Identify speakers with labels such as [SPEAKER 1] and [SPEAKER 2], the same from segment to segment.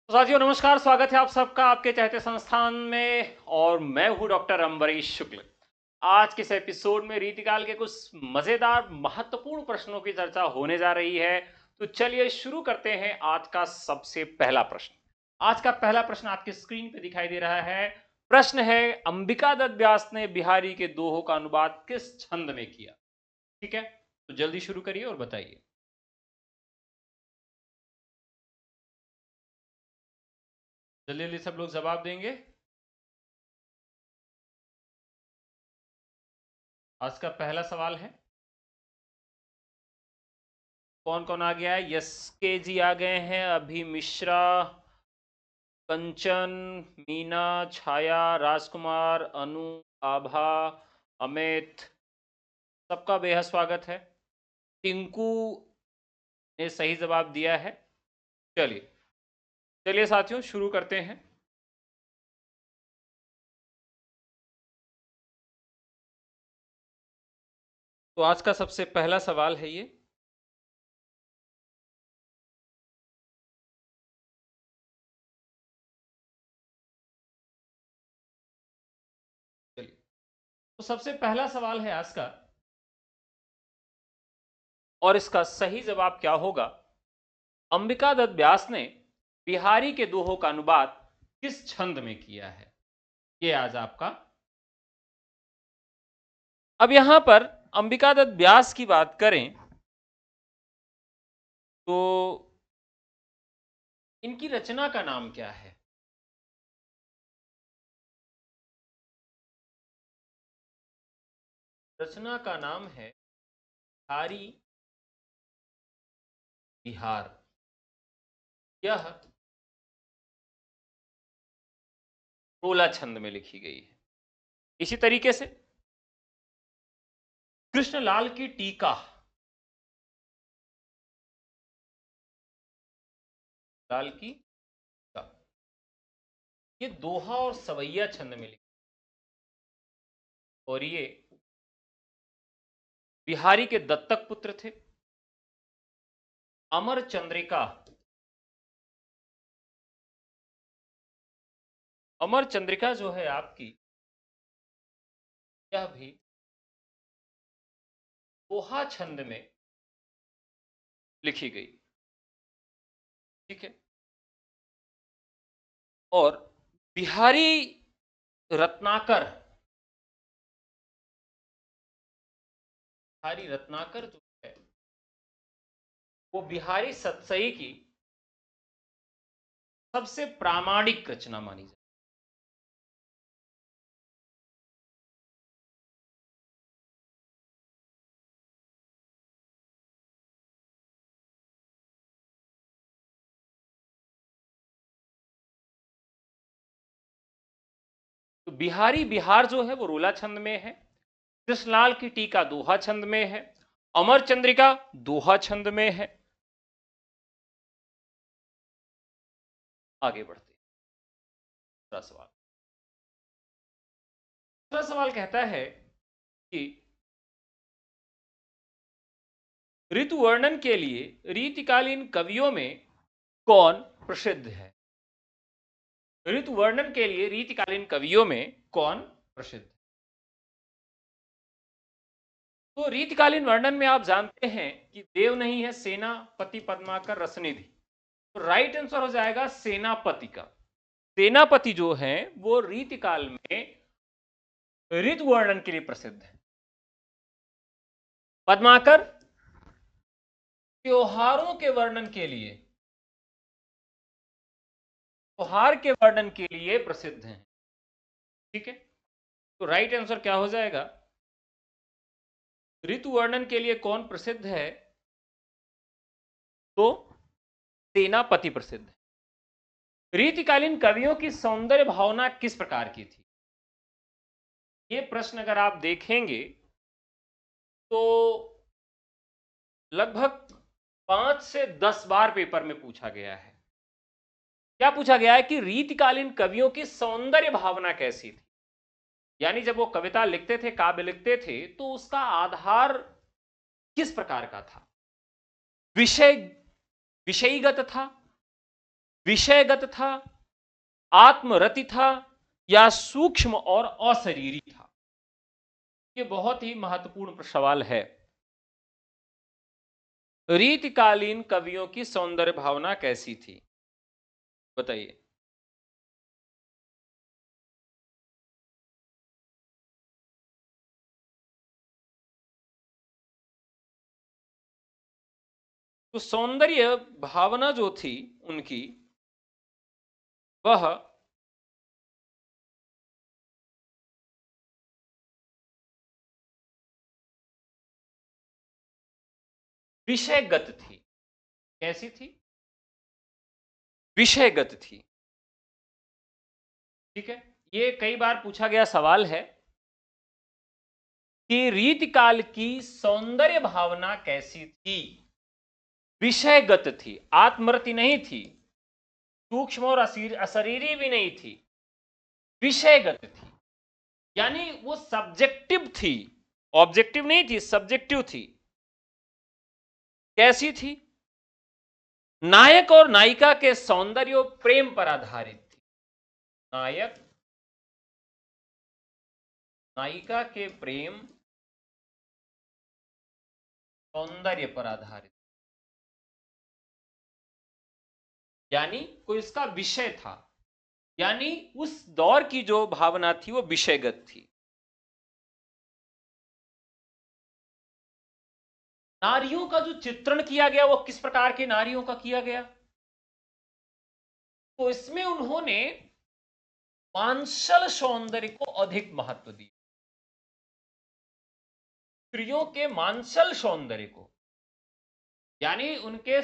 [SPEAKER 1] तो साथियों नमस्कार, स्वागत है आप सबका आपके चाहते संस्थान में और मैं हूं डॉक्टर अम्बरीश शुक्ल। आज के इस एपिसोड में रीतिकाल के कुछ मजेदार महत्वपूर्ण प्रश्नों की चर्चा होने जा रही है। तो चलिए शुरू करते हैं आज का सबसे पहला प्रश्न। आज का पहला प्रश्न आपकी स्क्रीन पे दिखाई दे रहा है। प्रश्न है, अंबिका दत्त व्यास ने बिहारी के दोहों का अनुवाद किस छंद में किया? ठीक है, तो जल्दी शुरू करिए और बताइए। जल्दी जल्दी सब लोग जवाब देंगे। आज का पहला सवाल है, कौन कौन आ गया है? यस के जी आ गए हैं, अभी मिश्रा, कंचन, मीना, छाया, राजकुमार, अनु, आभा, अमित, सबका बेहद स्वागत है। टिंकू ने सही जवाब दिया है। चलिए चलिए साथियों शुरू करते हैं। तो आज का सबसे पहला सवाल है ये, चलिए तो सबसे पहला सवाल है आज का, और इसका सही जवाब क्या होगा? अंबिका दत्त व्यास ने बिहारी के दोहों का अनुवाद किस छंद में किया है? ये आज आपका। अब यहां पर अंबिका दत्त व्यास की बात करें तो इनकी रचना का नाम क्या है? रचना का नाम है बिहारी बिहार। यह रोला छंद में लिखी गई है। इसी तरीके से कृष्णलाल की टीका, लाल की टीका, ये दोहा और सवैया छंद में लिखी, और ये बिहारी के दत्तक पुत्र थे। अमर चंद्रिका, अमर चंद्रिका जो है आपकी, यह भी दोहा छंद में लिखी गई। ठीक है, और बिहारी रत्नाकर, बिहारी रत्नाकर जो है वो बिहारी सतसई की सबसे प्रामाणिक रचना मानी जाती है। तो बिहारी बिहार जो है वो रोला छंद में है, कृष्णलाल की टीका दोहा छंद में है, अमर चंद्रिका दोहा छंद में है। आगे बढ़ते हैं। दूसरा सवाल, दूसरा सवाल कहता है कि ऋतु वर्णन के लिए रीतिकालीन कवियों में कौन प्रसिद्ध है? ऋतु वर्णन के लिए रीतिकालीन कवियों में कौन प्रसिद्ध है? तो रीतिकालीन वर्णन में आप जानते हैं कि देव नहीं है, सेनापति, पद्माकर, रसनिधि। तो राइट आंसर हो जाएगा सेनापति का। सेनापति जो है वो रीतिकाल में ऋतु वर्णन के लिए प्रसिद्ध है। पद्माकर त्योहारों के वर्णन के लिए, त्योहार के वर्णन के लिए प्रसिद्ध हैं। ठीक है, तो राइट आंसर क्या हो जाएगा? ऋतु वर्णन के लिए कौन प्रसिद्ध है? तो सेनापति प्रसिद्ध है। रीतिकालीन कवियों की सौंदर्य भावना किस प्रकार की थी? ये प्रश्न अगर आप देखेंगे तो लगभग 5 से 10 बार पेपर में पूछा गया है। क्या पूछा गया है कि रीतिकालीन कवियों की सौंदर्य भावना कैसी थी, यानी जब वो कविता लिखते थे, काव्य लिखते थे, तो उसका आधार किस प्रकार का था? विषय विषयीगत था, विषयगत था, आत्मरति था, या सूक्ष्म और अशरीरी था? ये बहुत ही महत्वपूर्ण सवाल है। रीतिकालीन कवियों की सौंदर्य भावना कैसी थी, बताइए। तो सौंदर्य भावना जो थी उनकी, वह विषयगत थी। कैसी थी? विषयगत थी। ठीक है, ये कई बार पूछा गया सवाल है कि रीतिकाल की सौंदर्य भावना कैसी थी। विषयगत थी, आत्मरति नहीं थी, सूक्ष्म और अशरीरी भी नहीं थी, विषयगत थी। यानी वो सब्जेक्टिव थी, ऑब्जेक्टिव नहीं थी, सब्जेक्टिव थी। कैसी थी? नायक और नायिका के सौंदर्य और प्रेम पर आधारित थी। नायक नायिका के प्रेम सौंदर्य पर आधारित, यानी कोई इसका विषय था, यानी उस दौर की जो भावना थी वो विषयगत थी। नारियों का जो चित्रण किया गया वो किस प्रकार की नारियों का किया गया? तो इसमें उन्होंने मांसल सौंदर्य को अधिक महत्व दिया, स्त्रियों के मांसल सौंदर्य को, यानी उनके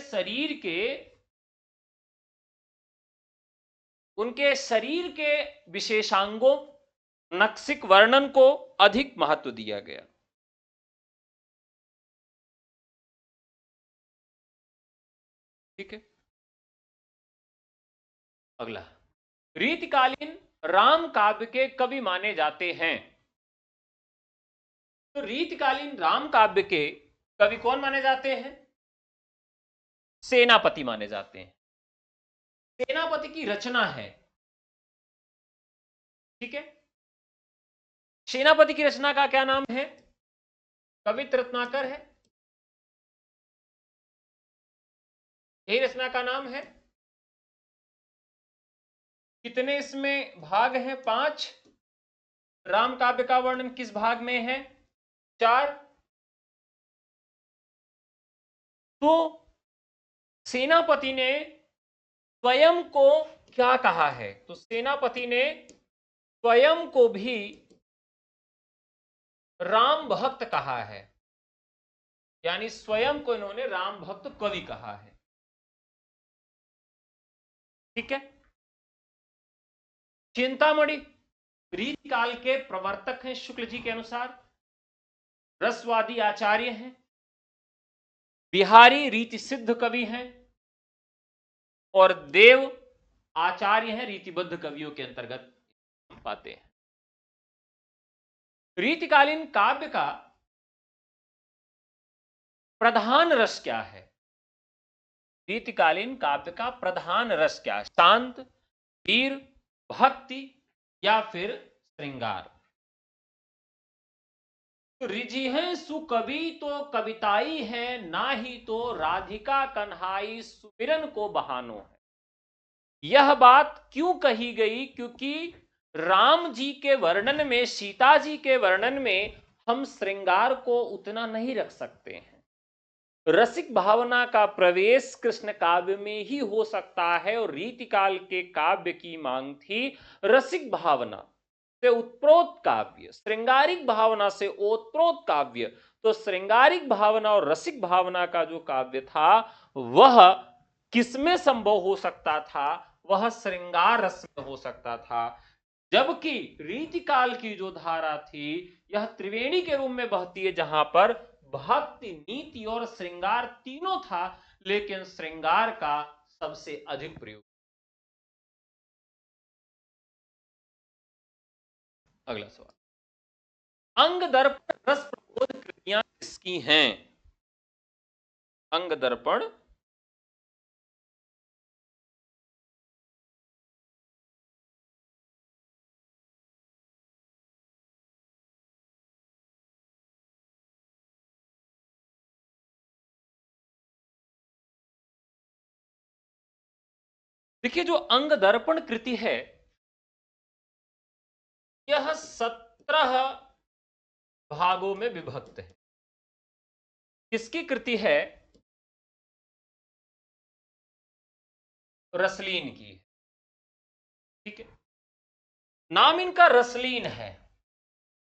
[SPEAKER 1] शरीर के विशेषांगों, नक्सिक वर्णन को अधिक महत्व दिया गया। ठीक है, अगला, रीतिकालीन राम काव्य के कवि माने जाते हैं। तो रीतिकालीन राम काव्य के कवि कौन माने जाते हैं? सेनापति माने जाते हैं। सेनापति की रचना है। ठीक है, सेनापति की रचना का क्या नाम है? कवित्र रत्नाकर है, यही रचना का नाम है। कितने इसमें भाग हैं? 5। राम काव्य का वर्णन किस भाग में है? 4। तो सेनापति ने स्वयं को क्या कहा है? तो सेनापति ने स्वयं को भी राम भक्त कहा है, यानी स्वयं को इन्होंने राम भक्त कवि कहा है। ठीक है, चिंतामणि रीतिकाल के प्रवर्तक हैं शुक्ल जी के अनुसार, रसवादी आचार्य हैं, बिहारी रीति सिद्ध कवि हैं, और देव आचार्य हैं, रीतिबद्ध कवियों के अंतर्गत पाते हैं। रीतिकालीन काव्य का प्रधान रस क्या है? रीतिकालीन काव्य का प्रधान रस क्या है? शांत, वीर, भक्ति, या फिर श्रृंगार? रिझिहं सुकवि तो कविताई है, ना ही तो राधिका कन्हाई सुमिरन को बहानो है। यह बात क्यों कही गई? क्योंकि राम जी के वर्णन में, सीता जी के वर्णन में हम श्रृंगार को उतना नहीं रख सकते हैं। रसिक भावना का प्रवेश कृष्ण काव्य में ही हो सकता है, और रीतिकाल के काव्य की मांग थी रसिक भावना से उत्प्रोत काव्य, श्रृंगारिक भावना से ओतप्रोत काव्य। तो श्रृंगारिक भावना और रसिक भावना का जो काव्य था वह किसमें संभव हो सकता था? वह श्रृंगार रस में हो सकता था। जबकि रीतिकाल की जो धारा थी यह त्रिवेणी के रूप में बहती है, जहां पर भक्ति, नीति और श्रृंगार तीनों था, लेकिन श्रृंगार का सबसे अधिक प्रयोग। अगला सवाल, अंग दर्पण रस प्रबोध कृतियां किसकी हैं? अंग दर्पण देखिए, जो अंग दर्पण कृति है यह 17 भागों में विभक्त है। किसकी कृति है? रसलीन की। ठीक है, नाम इनका रसलीन है।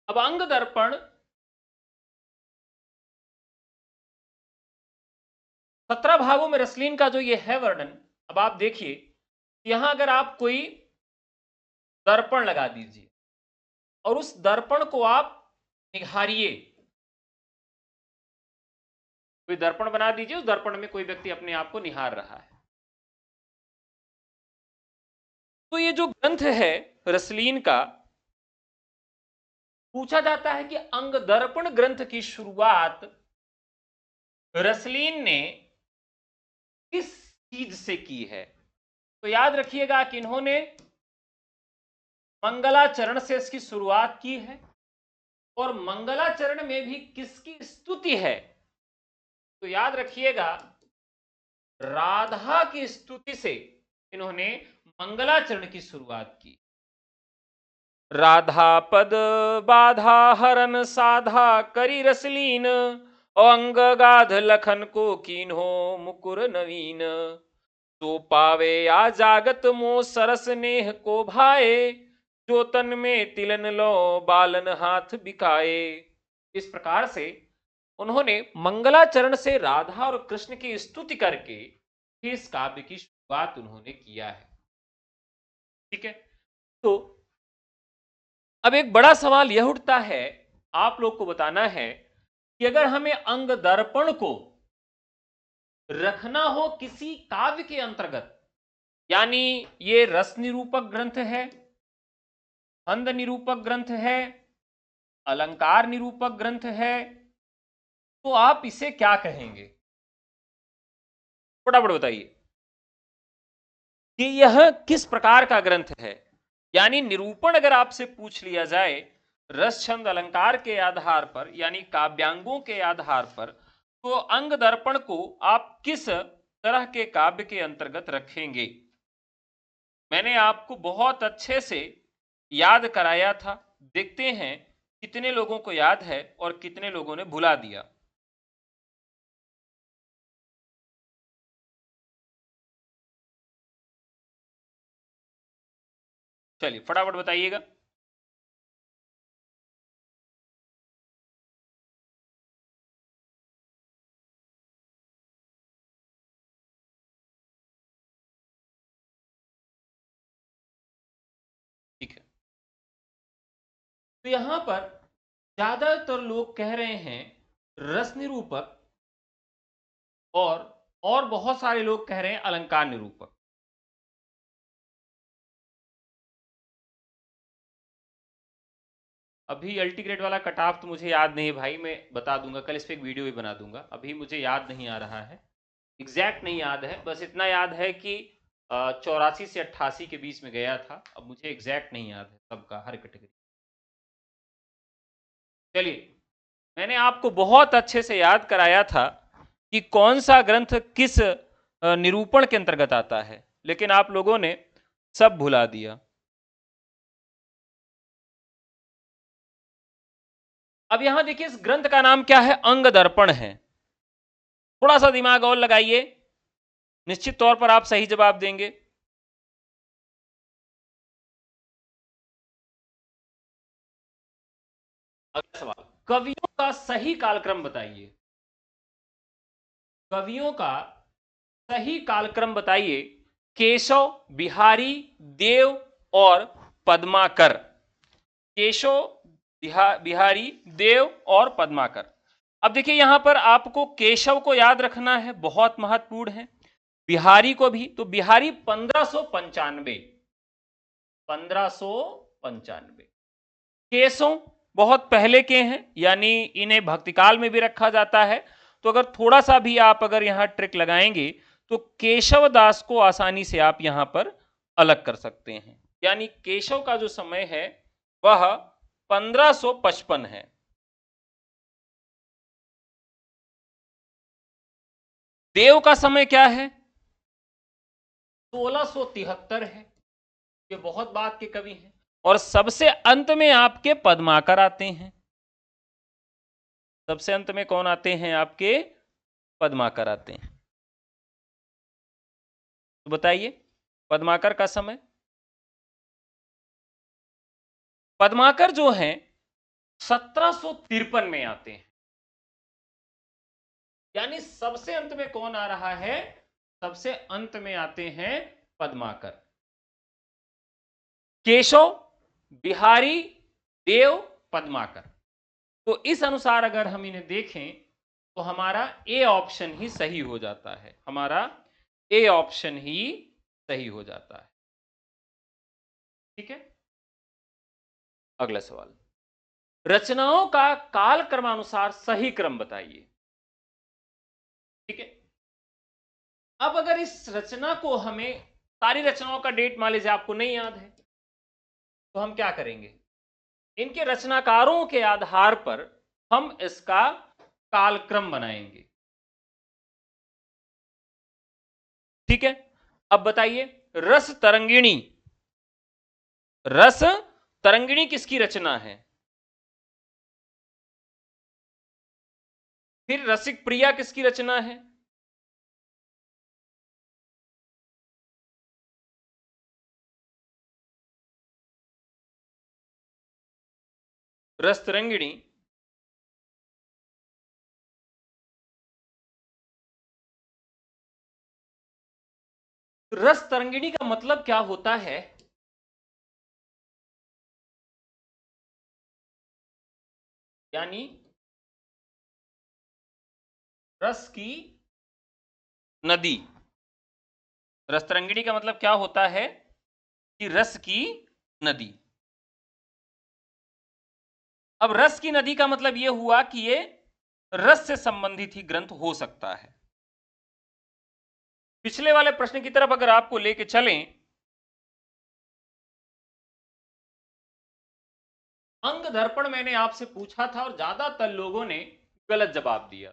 [SPEAKER 1] अब अंग दर्पण 17 भागों में रसलीन का जो ये है वर्णन, अब आप देखिए यहां अगर आप कोई दर्पण लगा दीजिए और उस दर्पण को आप निहारिए, कोई दर्पण बना दीजिए, उस दर्पण में कोई व्यक्ति अपने आप को निहार रहा है। तो ये जो ग्रंथ है रसलीन का, पूछा जाता है कि अंग दर्पण ग्रंथ की शुरुआत रसलीन ने किस चीज से की है? तो याद रखिएगा कि इन्होंने मंगलाचरण से इसकी शुरुआत की है और मंगलाचरण में भी किसकी स्तुति है? तो याद रखिएगा राधा की स्तुति से इन्होंने मंगलाचरण की शुरुआत की। राधा पद बाधा हरन साधा करी रसलीन, अंग गाध लखन को कीन्हो मुकुर नवीन, तो पावे आ जागत मो सरस नेह को भाए, जो तन में तिलन लो बालन हाथ बिकाए। इस प्रकार से उन्होंने मंगलाचरण से राधा और कृष्ण की स्तुति करके इस काव्य की शुरुआत उन्होंने किया है। ठीक है, तो अब एक बड़ा सवाल यह उठता है, आप लोग को बताना है कि अगर हमें अंग दर्पण को रखना हो किसी काव्य के अंतर्गत, यानी ये रस निरूपक ग्रंथ है, छंद निरूपक ग्रंथ है, अलंकार निरूपक ग्रंथ है, तो आप इसे क्या कहेंगे? फटाफट बताइए कि यह किस प्रकार का ग्रंथ है। यानी निरूपण अगर आपसे पूछ लिया जाए रस छंद अलंकार के आधार पर, यानी काव्यांगों के आधार पर, तो अंग दर्पण को आप किस तरह के काव्य के अंतर्गत रखेंगे? मैंने आपको बहुत अच्छे से याद कराया था, देखते हैं कितने लोगों को याद है और कितने लोगों ने भुला दिया। चलिए फटाफट बताइएगा। ठीक है, तो यहां पर ज्यादातर लोग कह रहे हैं रस निरूपक, और बहुत सारे लोग कह रहे हैं अलंकार निरूपक। अभी अल्टीग्रेड वाला कट ऑफ तो मुझे याद नहीं है भाई, मैं बता दूंगा, कल इस पर एक वीडियो भी बना दूंगा। अभी मुझे याद नहीं आ रहा है, एग्जैक्ट नहीं याद है, बस इतना याद है कि 84 से 88 के बीच में गया था। अब मुझे एग्जैक्ट नहीं याद है सबका, हर कैटेगरी। चलिए, मैंने आपको बहुत अच्छे से याद कराया था कि कौन सा ग्रंथ किस निरूपण के अंतर्गत आता है, लेकिन आप लोगों ने सब भुला दिया। अब यहां देखिए, इस ग्रंथ का नाम क्या है? अंग दर्पण है। थोड़ा सा दिमाग और लगाइए, निश्चित तौर पर आप सही जवाब देंगे। अगला सवाल, कवियों का सही कालक्रम बताइए। कवियों का सही कालक्रम बताइए। केशव, बिहारी, देव और पद्माकर। केशव, बिहारी, देव और पद्माकर। अब देखिए यहां पर आपको केशव को याद रखना है, बहुत महत्वपूर्ण है। बिहारी को भी, तो बिहारी 1595, 1595। केशव बहुत पहले के हैं, यानी इन्हें भक्तिकाल में भी रखा जाता है। तो अगर थोड़ा सा भी आप अगर यहां ट्रिक लगाएंगे तो केशव दास को आसानी से आप यहां पर अलग कर सकते हैं। यानी केशव का जो समय है वह 1555 है। देव का समय क्या है? 1673 है, ये बहुत बाद के कवि हैं। और सबसे अंत में आपके पद्माकर आते हैं। सबसे अंत में कौन आते हैं? आपके पद्माकर आते हैं। तो बताइए पद्माकर का समय। पद्माकर जो हैं 1753 में आते हैं। यानी सबसे अंत में कौन आ रहा है? सबसे अंत में आते हैं पद्माकर। केशव, बिहारी, देव, पद्माकर। तो इस अनुसार अगर हम इन्हें देखें तो हमारा ए ऑप्शन ही सही हो जाता है। हमारा ए ऑप्शन ही सही हो जाता है। ठीक है, अगला सवाल। रचनाओं का काल क्रमानुसार सही क्रम बताइए। ठीक है, अब अगर इस रचना को हमें, सारी रचनाओं का डेट मान लीजिए आपको नहीं याद है, तो हम क्या करेंगे? इनके रचनाकारों के आधार पर हम इसका कालक्रम बनाएंगे। ठीक है, अब बताइए रस तरंगिणी। रस तरंगिणी किसकी रचना है? फिर रसिक प्रिया किसकी रचना है? रस तरंगिणी रस तरंगिणी का मतलब क्या होता है? यानी रस की नदी। रस तरंगिणी का मतलब क्या होता है? कि रस की नदी। अब रस की नदी का मतलब यह हुआ कि ये रस से संबंधित ही ग्रंथ हो सकता है। पिछले वाले प्रश्न की तरफ अगर आपको लेके चलें, अंग दर्पण मैंने आपसे पूछा था और ज्यादातर लोगों ने गलत जवाब दिया।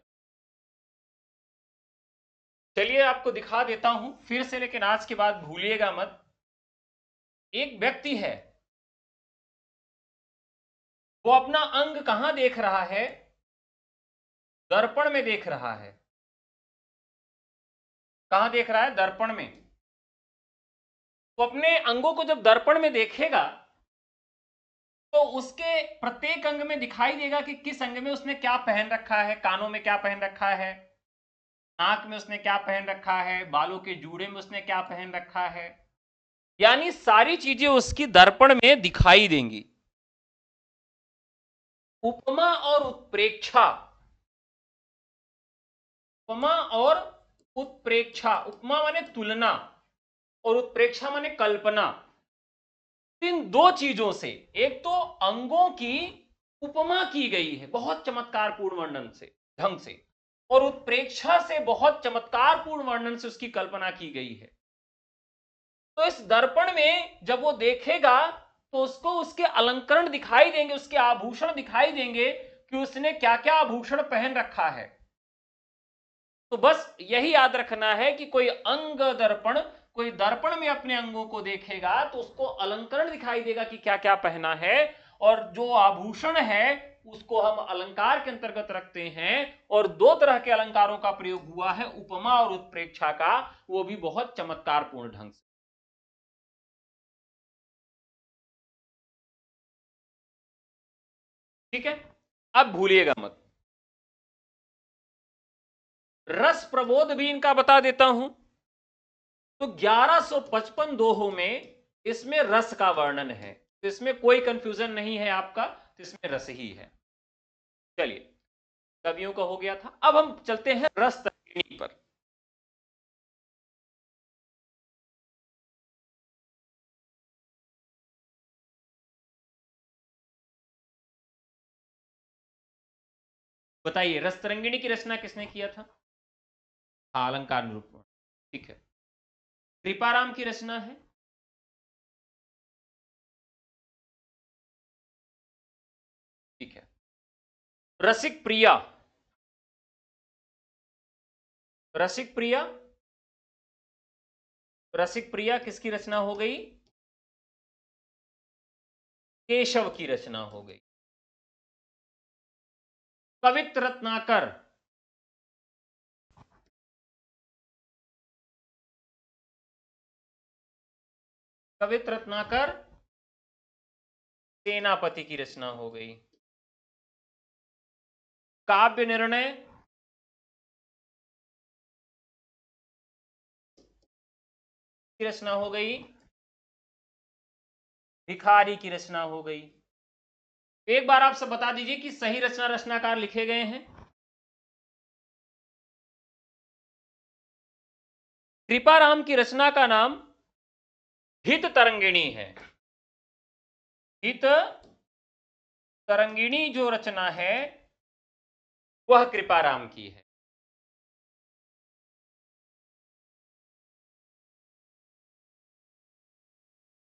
[SPEAKER 1] चलिए आपको दिखा देता हूं फिर से, लेकिन आज के बाद भूलिएगा मत। एक व्यक्ति है, वो अपना अंग कहां देख रहा है? दर्पण में देख रहा है। कहां देख रहा है? दर्पण में। तो अपने अंगों को जब दर्पण में देखेगा तो उसके प्रत्येक अंग में दिखाई देगा कि किस अंग में उसने क्या पहन रखा है। कानों में क्या पहन रखा है, नाक में उसने क्या पहन रखा है, बालों के जूड़े में उसने क्या पहन रखा है। यानी सारी चीजें उसकी दर्पण में दिखाई देंगी। उपमा और उत्प्रेक्षा। उपमा और उत्प्रेक्षा। उपमा माने तुलना और उत्प्रेक्षा माने कल्पना। इन दो चीजों से, एक तो अंगों की उपमा की गई है बहुत चमत्कारपूर्ण वर्णन से, ढंग से, और उत्प्रेक्षा से बहुत चमत्कारपूर्ण वर्णन से उसकी कल्पना की गई है। तो इस दर्पण में जब वो देखेगा तो उसको उसके अलंकरण दिखाई देंगे, उसके आभूषण दिखाई देंगे कि उसने क्या क्या आभूषण पहन रखा है। तो बस यही याद रखना है कि कोई अंग दर्पण, कोई दर्पण में अपने अंगों को देखेगा तो उसको अलंकरण दिखाई देगा कि क्या क्या पहना है, और जो आभूषण है उसको हम अलंकार के अंतर्गत रखते हैं। और दो तरह के अलंकारों का प्रयोग हुआ है, उपमा और उत्प्रेक्षा का, वो भी बहुत चमत्कारपूर्ण ढंग से। ठीक है, अब भूलिएगा मत। रस प्रबोध भी इनका बता देता हूं। तो 1155 दोहों में इसमें रस का वर्णन है, तो इसमें कोई कंफ्यूजन नहीं है आपका, तो इसमें रस ही है। चलिए, कवियों का हो गया था, अब हम चलते हैं रस तरंगिणी पर। बताइए रस तरंगिणी की रचना किसने किया था? हाँ, अलंकार निरूपण। ठीक है, कृपाराम की रचना है। ठीक है, रसिक प्रिया। रसिक प्रिया रसिक प्रिया किसकी रचना हो गई? केशव की रचना हो गई। कवित्र रत्नाकर, कवित्र रत्नाकर सेनापति की रचना हो गई। काव्य निर्णय की रचना हो गई। भिखारी की रचना हो गई। एक बार आप सब बता दीजिए कि सही रचना रचनाकार लिखे गए हैं। कृपाराम की रचना का नाम हित तरंगिणी है। हित तरंगिणी जो रचना है वह कृपाराम की है।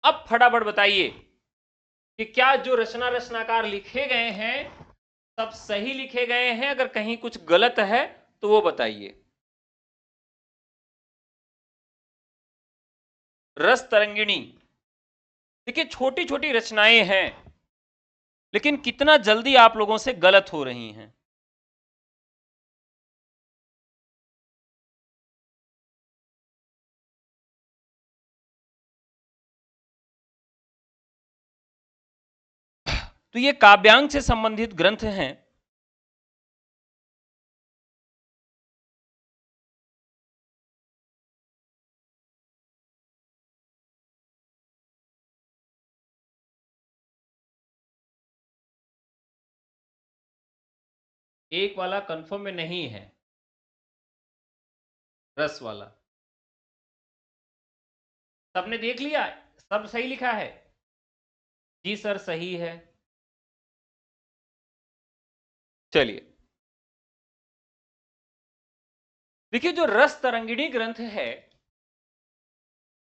[SPEAKER 1] अब फटाफट बताइए कि क्या जो रचना रचनाकार लिखे गए हैं सब सही लिखे गए हैं? अगर कहीं कुछ गलत है तो वो बताइए। रस तरंगिणी, देखिए छोटी छोटी रचनाएं हैं लेकिन कितना जल्दी आप लोगों से गलत हो रही हैं। तो ये काव्यांग से संबंधित ग्रंथ हैं। एक वाला कंफर्म में नहीं है, रस वाला। सबने देख लिया, सब सही लिखा है? जी सर सही है। चलिए, देखिए जो रस तरंगिणी ग्रंथ है,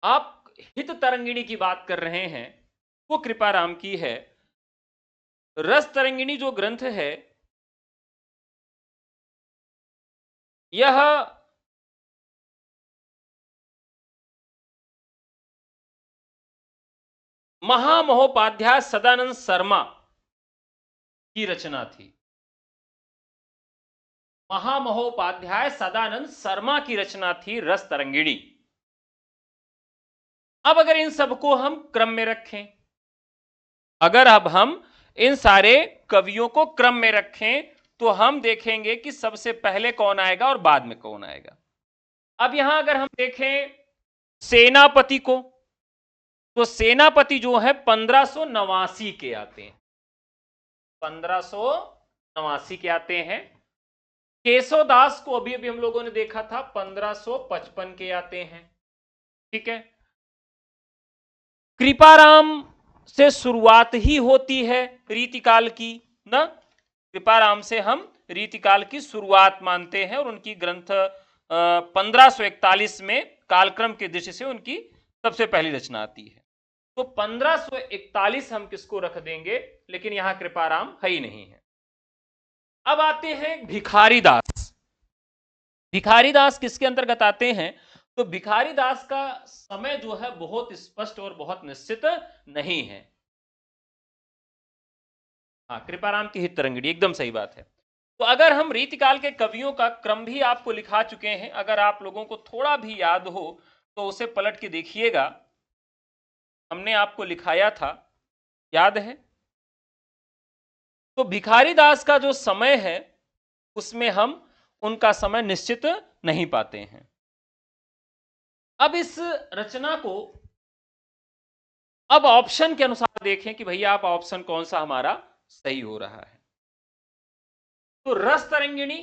[SPEAKER 1] आप हित तरंगिणी की बात कर रहे हैं, वो कृपाराम की है। रस तरंगिणी जो ग्रंथ है यह महामहोपाध्याय सदानंद शर्मा की रचना थी। महामहोपाध्याय सदानंद शर्मा की रचना थी रस तरंगिणी। अब अगर इन सबको हम क्रम में रखें, अगर अब हम इन सारे कवियों को क्रम में रखें तो हम देखेंगे कि सबसे पहले कौन आएगा और बाद में कौन आएगा। अब यहां अगर हम देखें सेनापति को, तो सेनापति जो है 1589 के आते हैं, 1589 के आते हैं। केशवदास को अभी अभी हम लोगों ने देखा था 1555 के आते हैं। ठीक है, कृपाराम से शुरुआत ही होती है रीतिकाल की ना। कृपाराम से हम रीतिकाल की शुरुआत मानते हैं और उनकी ग्रंथ 1541 में कालक्रम की दृष्टि से उनकी सबसे पहली रचना आती है। तो 1541 हम किसको रख देंगे, लेकिन यहां कृपाराम है ही नहीं है। अब आते हैं भिखारी दास। भिखारी दास किसके अंतर्गत आते हैं? तो भिखारी दास का समय जो है बहुत स्पष्ट और बहुत निश्चित नहीं है। हाँ, कृपाराम की हित तरंगिणी, एकदम सही बात है। तो अगर हम रीतिकाल के कवियों का क्रम भी आपको लिखा चुके हैं, अगर आप लोगों को थोड़ा भी याद हो तो उसे पलट के देखिएगा, हमने आपको लिखाया था, याद है? तो भिखारी दास का जो समय है उसमें हम उनका समय निश्चित नहीं पाते हैं। अब इस रचना को अब ऑप्शन के अनुसार देखें कि भैया आप ऑप्शन कौन सा हमारा सही हो रहा है। तो रस तरंगिणी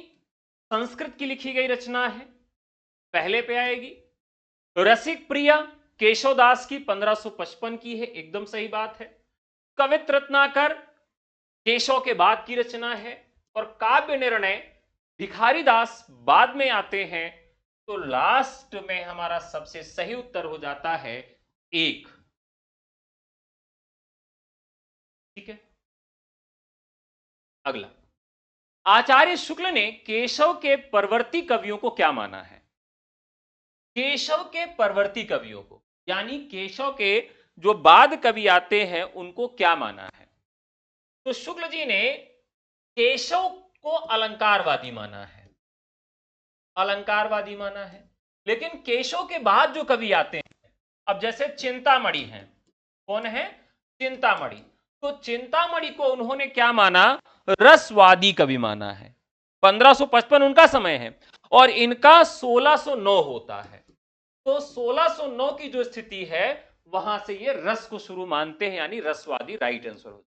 [SPEAKER 1] संस्कृत की लिखी गई रचना है, पहले पे आएगी। रसिक प्रिया केशवदास की 1555 की है, एकदम सही बात है। कवित्र रत्नाकर केशव के बाद की रचना है। और काव्य निर्णय भिखारी दास बाद में आते हैं। तो लास्ट में हमारा सबसे सही उत्तर हो जाता है एक। ठीक है, अगला, आचार्य शुक्ल ने केशव के परवर्ती कवियों को क्या माना है? केशव के परवर्ती कवियों को, यानी केशव के जो बाद कवि आते हैं उनको क्या माना है? तो शुक्ल जी ने केशव को अलंकारवादी माना है, अलंकारवादी माना है। लेकिन केशव के बाद जो कवि आते हैं, अब जैसे चिंतामणि हैं, कौन है? चिंतामणि। तो चिंतामणि को उन्होंने क्या माना? रसवादी कवि माना है। 1555 उनका समय है और इनका 1609 होता है। तो 1609 की जो स्थिति है वहां से ये रस को शुरू मानते हैं, यानी रसवादी राइट आंसर होता है।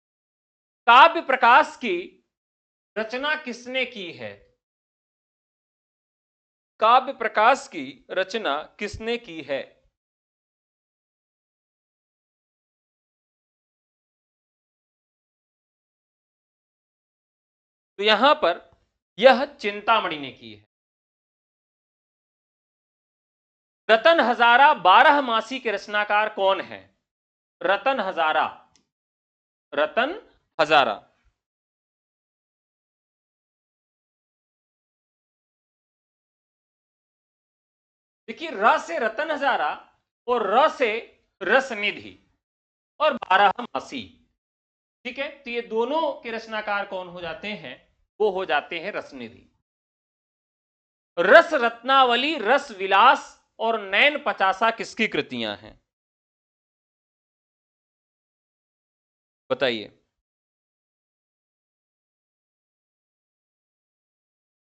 [SPEAKER 1] काव्य प्रकाश की रचना किसने की है? काव्य प्रकाश की रचना किसने की है? तो यहां पर यह चिंतामणि ने की है। रतन हजारा 12 मासी के रचनाकार कौन है? रतन हजारा, रतन हजारा। देखिए, र से रतन हजारा और र से रसनिधि और 12 मासी, ठीक है। तो ये दोनों के रचनाकार कौन हो जाते हैं? वो हो जाते हैं रसनिधि। रस रत्नावली, रस विलास और नैन पचासा किसकी कृतियां हैं? बताइए।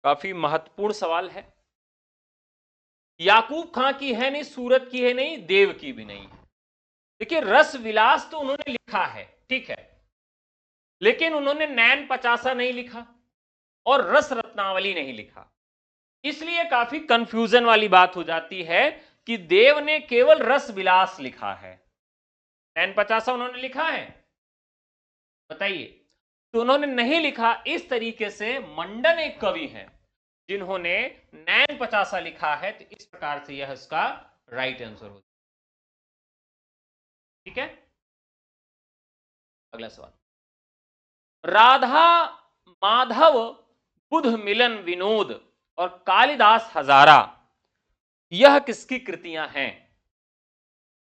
[SPEAKER 1] काफी महत्वपूर्ण सवाल है। याकूब खां की है नहीं, सूरत की है नहीं, देव की भी नहीं। देखिए, रस विलास तो उन्होंने लिखा है, ठीक है, लेकिन उन्होंने नैन पचासा नहीं लिखा और रस रत्नावली नहीं लिखा। इसलिए काफी कंफ्यूजन वाली बात हो जाती है कि देव ने केवल रस विलास लिखा है, नैन पचासा उन्होंने लिखा है? बताइए। तो उन्होंने नहीं लिखा। इस तरीके से मंडन एक कवि हैं जिन्होंने नैन पचासा लिखा है। तो इस प्रकार से यह इसका राइट आंसर होगा। ठीक है, अगला सवाल। राधा माधव बुध मिलन विनोद और कालिदास हजारा, यह किसकी कृतियां हैं?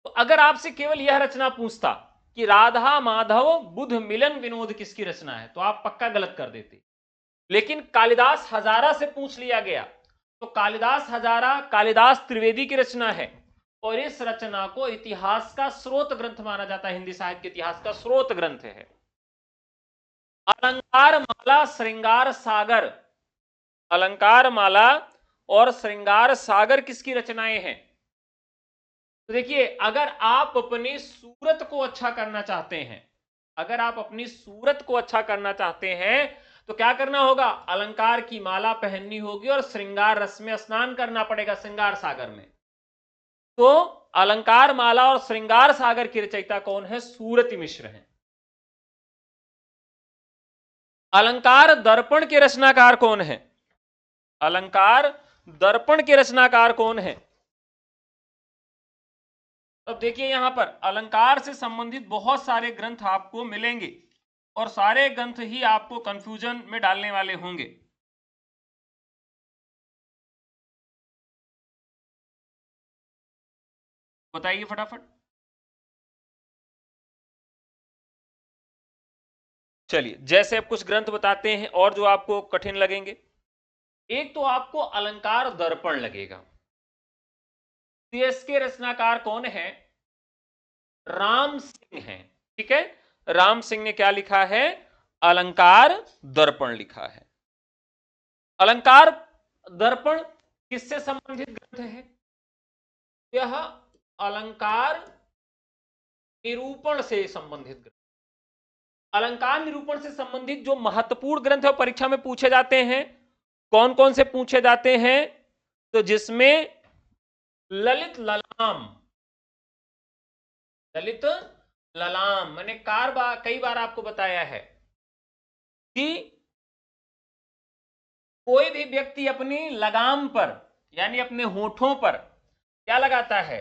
[SPEAKER 1] तो अगर आपसे केवल यह रचना पूछता कि राधा माधव बुध मिलन विनोद किसकी रचना है, तो आप पक्का गलत कर देते। लेकिन कालिदास हजारा से पूछ लिया गया, तो कालिदास हजारा कालिदास त्रिवेदी की रचना है और इस रचना को इतिहास का स्रोत ग्रंथ माना जाता है, हिंदी साहित्य के इतिहास का स्रोत ग्रंथ है। अलंकार माला, श्रृंगार सागर, अलंकार माला और श्रृंगार सागर किसकी रचनाएं हैं? तो देखिए, अगर आप अपनी सूरत को अच्छा करना चाहते हैं, अगर आप अपनी सूरत को अच्छा करना चाहते हैं तो क्या करना होगा? अलंकार की माला पहननी होगी और श्रृंगार रस में स्नान करना पड़ेगा, श्रृंगार सागर में। तो अलंकार माला और श्रृंगार सागर की रचयिता कौन है? सूरति मिश्र हैं। अलंकार दर्पण के रचनाकार कौन है? अलंकार दर्पण के रचनाकार कौन है? अब देखिए, यहां पर अलंकार से संबंधित बहुत सारे ग्रंथ आपको मिलेंगे और सारे ग्रंथ ही आपको कंफ्यूजन में डालने वाले होंगे। बताइए फटाफट। चलिए, जैसे अब कुछ ग्रंथ बताते हैं और जो आपको कठिन लगेंगे। एक तो आपको अलंकार दर्पण लगेगा। इसके रचनाकार कौन है? राम सिंह हैं, ठीक है। राम सिंह ने क्या लिखा है? अलंकार दर्पण लिखा है। अलंकार दर्पण किससे संबंधित ग्रंथ है? यह अलंकार निरूपण से संबंधित ग्रंथ। अलंकार निरूपण से संबंधित जो महत्वपूर्ण ग्रंथ है परीक्षा में पूछे जाते हैं, कौन कौन से पूछे जाते हैं? तो जिसमें ललित ललाम, ललित ललाम मैंने कई बार आपको बताया है कि कोई भी व्यक्ति अपनी लगाम पर यानी अपने होठों पर क्या लगाता है?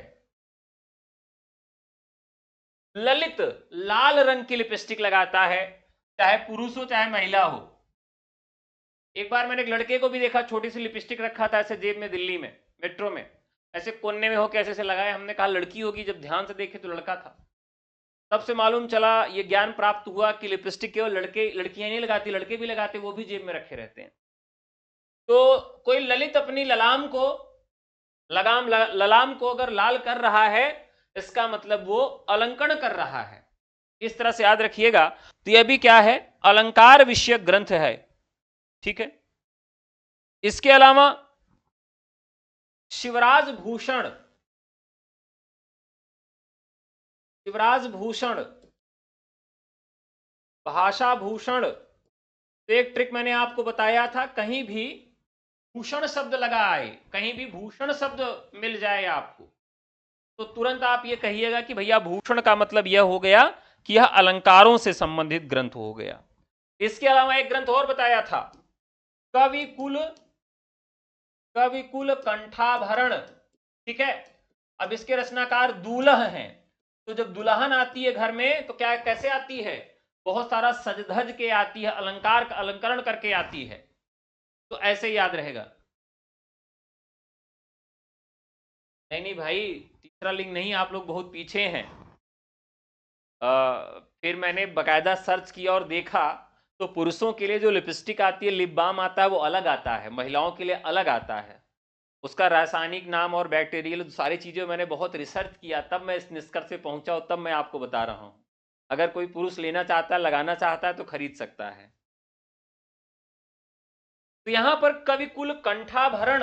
[SPEAKER 1] ललित लाल रंग की लिपस्टिक लगाता है, चाहे पुरुष हो चाहे महिला हो। एक बार मैंने एक लड़के को भी देखा, छोटी सी लिपस्टिक रखा था ऐसे जेब में, दिल्ली में मेट्रो में, ऐसे कोने में हो कैसे से लगाए, हमने कहा लड़की होगी, जब ध्यान से देखे तो लड़का था। तब से मालूम चला, ये ज्ञान प्राप्त हुआ कि लिपस्टिक केवल लड़कियां नहीं लगाती, लड़के भी लगाते, वो भी जेब में रखे रहते हैं। तो कोई ललित अपनी ललाम को अगर लाल कर रहा है, इसका मतलब वो अलंकरण कर रहा है। इस तरह से याद रखिएगा। तो यह भी क्या है, अलंकार विषयक ग्रंथ है। ठीक है। इसके अलावा शिवराज भूषण भाषा भूषण, तो एक ट्रिक मैंने आपको बताया था, कहीं भी भूषण शब्द लगा आए, कहीं भी भूषण शब्द मिल जाए आपको, तो तुरंत आप ये कहिएगा कि भैया भूषण का मतलब यह हो गया कि यह अलंकारों से संबंधित ग्रंथ हो गया। इसके अलावा एक ग्रंथ और बताया था, कविकुल कंठाभरण। ठीक है। अब इसके रचनाकार दूल्ह हैं, तो जब दुल्हन आती है घर में तो क्या कैसे आती है, बहुत सारा सज धज के आती है, अलंकार का अलंकरण करके आती है। तो ऐसे याद रहेगा। नहीं भाई, तीसरा लिंग नहीं, आप लोग बहुत पीछे हैं। फिर मैंने बकायदा सर्च किया और देखा, तो पुरुषों के लिए जो लिपस्टिक आती है, लिप बाम आता है, वो अलग आता है, महिलाओं के लिए अलग आता है। उसका रासायनिक नाम और बैक्टीरियल सारी चीज़ें मैंने बहुत रिसर्च किया, तब मैं इस निष्कर्ष पे पहुंचा और तब मैं आपको बता रहा हूं। अगर कोई पुरुष लेना चाहता है, लगाना चाहता है, तो खरीद सकता है। तो यहां पर कविकुल कंठाभरण,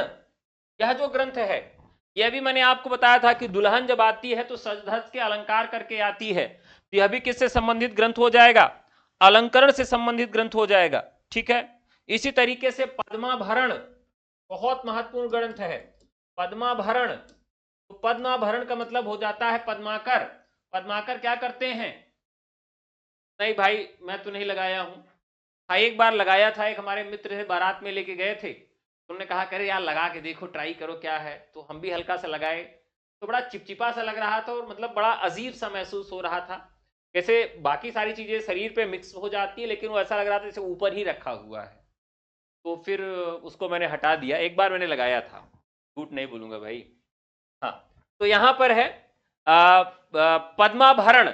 [SPEAKER 1] यह जो ग्रंथ है, यह भी मैंने आपको बताया था कि दुल्हन जब आती है तो सज धज के अलंकार करके आती है। तो यह भी किससे संबंधित ग्रंथ हो जाएगा, अलंकरण से संबंधित ग्रंथ हो जाएगा। ठीक है। इसी तरीके से पद्माभरण बहुत महत्वपूर्ण ग्रंथ है। पद्माभरण, तो पद्माभरण का मतलब हो जाता है पद्माकर। पद्माकर क्या करते हैं, नहीं भाई मैं तो नहीं लगाया हूं। हाँ एक बार लगाया था, एक हमारे मित्र से बारात में लेके गए थे, उन्होंने कहा करे यार लगा के देखो, ट्राई करो क्या है, तो हम भी हल्का सा लगाए, तो बड़ा चिपचिपा सा लग रहा था और मतलब बड़ा अजीब सा महसूस हो रहा था, जैसे बाकी सारी चीजें शरीर पे मिक्स हो जाती है, लेकिन वो ऐसा लग रहा था जैसे ऊपर ही रखा हुआ है। तो फिर उसको मैंने हटा दिया। एक बार मैंने लगाया था, झूठ नहीं बोलूंगा भाई। हाँ, तो यहां पर है पद्माभरण।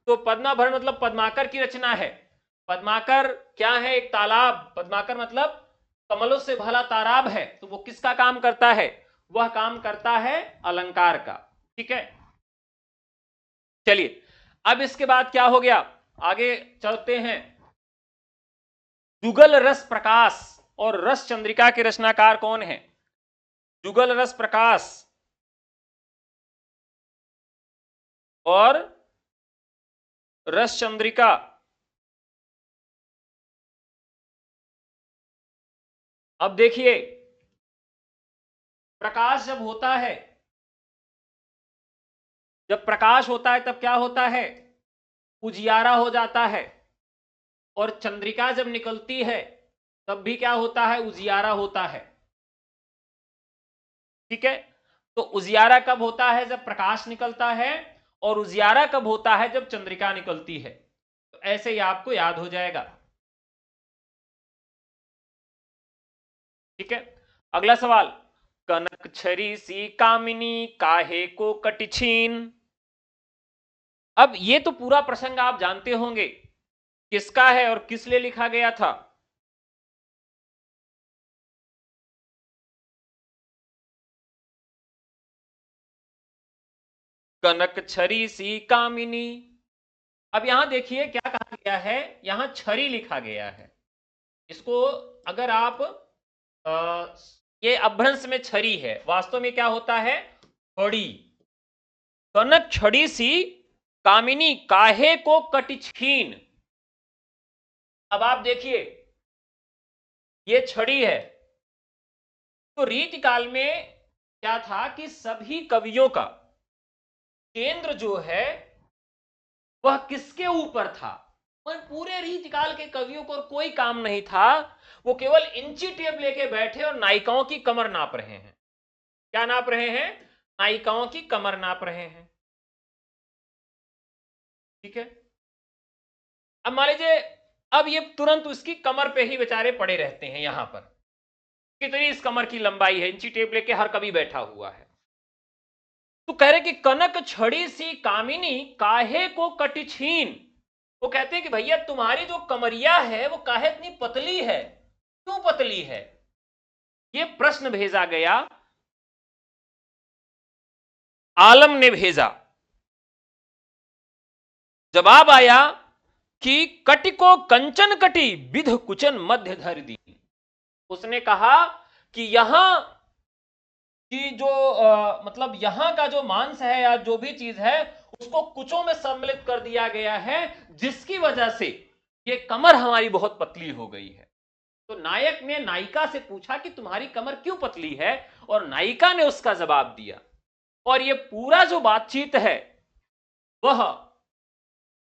[SPEAKER 1] तो पद्माभरण मतलब पद्माकर की रचना है। पद्माकर क्या है, एक तालाब, पद्माकर मतलब कमलों से भला तालाब है। तो वो किसका काम करता है, वह काम करता है अलंकार का। ठीक है। चलिए, अब इसके बाद क्या हो गया, आगे चलते हैं। जुगल रस प्रकाश और रस चंद्रिका के रचनाकार कौन है, जुगल रस प्रकाश और रस चंद्रिका। अब देखिए, प्रकाश जब होता है, जब प्रकाश होता है तब क्या होता है, उजियारा हो जाता है। और चंद्रिका जब निकलती है तब भी क्या होता है, उजियारा होता है। ठीक है। तो उजियारा कब होता है, जब प्रकाश निकलता है, और उजियारा कब होता है, जब चंद्रिका निकलती है। तो ऐसे ही आपको याद हो जाएगा। ठीक है। अगला सवाल, कनक छरी सी कामिनी काहे को कटिछीन। अब ये तो पूरा प्रसंग आप जानते होंगे, किसका है और किस लिए लिखा गया था। कनक छरी सी कामिनी। अब यहां देखिए क्या कहा गया है, यहां छरी लिखा गया है। इसको अगर आप ये अपभ्रंश में छरी है, वास्तव में क्या होता है, छड़ी। कनक छड़ी सी कामिनी काहे को कटिछीन। अब आप देखिए, ये छड़ी है, तो रीति काल में क्या था कि सभी कवियों का केंद्र जो है वह किसके ऊपर था, वह पूरे रीतिकाल के कवियों को कोई काम नहीं था, वो केवल इंची टेप लेके बैठे और नायिकाओं की कमर नाप रहे हैं। क्या नाप रहे हैं, नायिकाओं की कमर नाप रहे हैं। ठीक है। अब मान लीजिए, अब ये तुरंत उसकी कमर पे ही बेचारे पड़े रहते हैं, यहां पर कितनी इस कमर की लंबाई है, इंची टेप लेके हर कभी बैठा हुआ है। तो कह रहे कि कनक छड़ी सी कामिनी काहे को कटी छीन। वो कहते हैं कि भैया तुम्हारी जो कमरिया है वो काहे इतनी पतली है, क्यों पतली है। ये प्रश्न भेजा गया, आलम ने भेजा। जवाब आया कि कटिको कंचन कटी विध कुचन मध्य धर दी। उसने कहा कि यहां की जो मतलब यहां का जो मांस है या जो भी चीज है उसको कुचों में सम्मिलित कर दिया गया है, जिसकी वजह से ये कमर हमारी बहुत पतली हो गई है। तो नायक ने नायिका से पूछा कि तुम्हारी कमर क्यों पतली है, और नायिका ने उसका जवाब दिया। और ये पूरा जो बातचीत है वह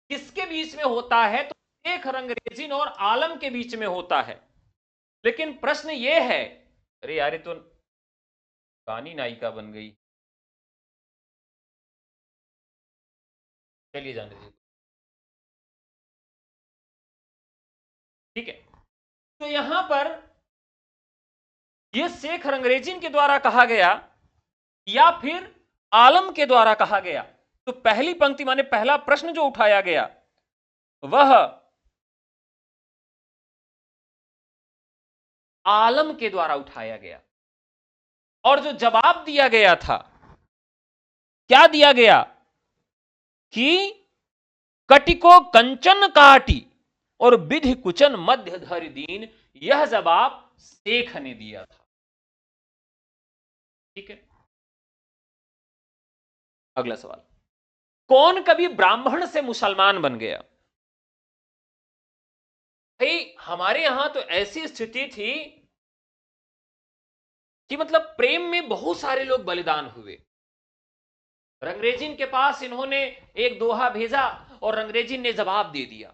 [SPEAKER 1] किसके बीच में होता है, तो शेख रंगरेजिन और आलम के बीच में होता है। लेकिन प्रश्न ये है, अरे यार ये तो गानी नायिका बन गई, चलिए जाने दीजिए, ठीक है। तो यहां पर यह शेख रंगरेजिन के द्वारा कहा गया या फिर आलम के द्वारा कहा गया। तो पहली पंक्ति माने पहला प्रश्न जो उठाया गया वह आलम के द्वारा उठाया गया, और जो जवाब दिया गया था क्या दिया गया कि कटिको कंचन काटी और विधि कुचन मध्य धर दीन। यह जवाब शेख ने दिया था, ठीक है। अगला सवाल, कौन कभी ब्राह्मण से मुसलमान बन गया। भाई हमारे यहां तो ऐसी स्थिति थी कि मतलब प्रेम में बहुत सारे लोग बलिदान हुए। रंगरेजिन के पास इन्होंने एक दोहा भेजा और रंगरेजिन ने जवाब दे दिया।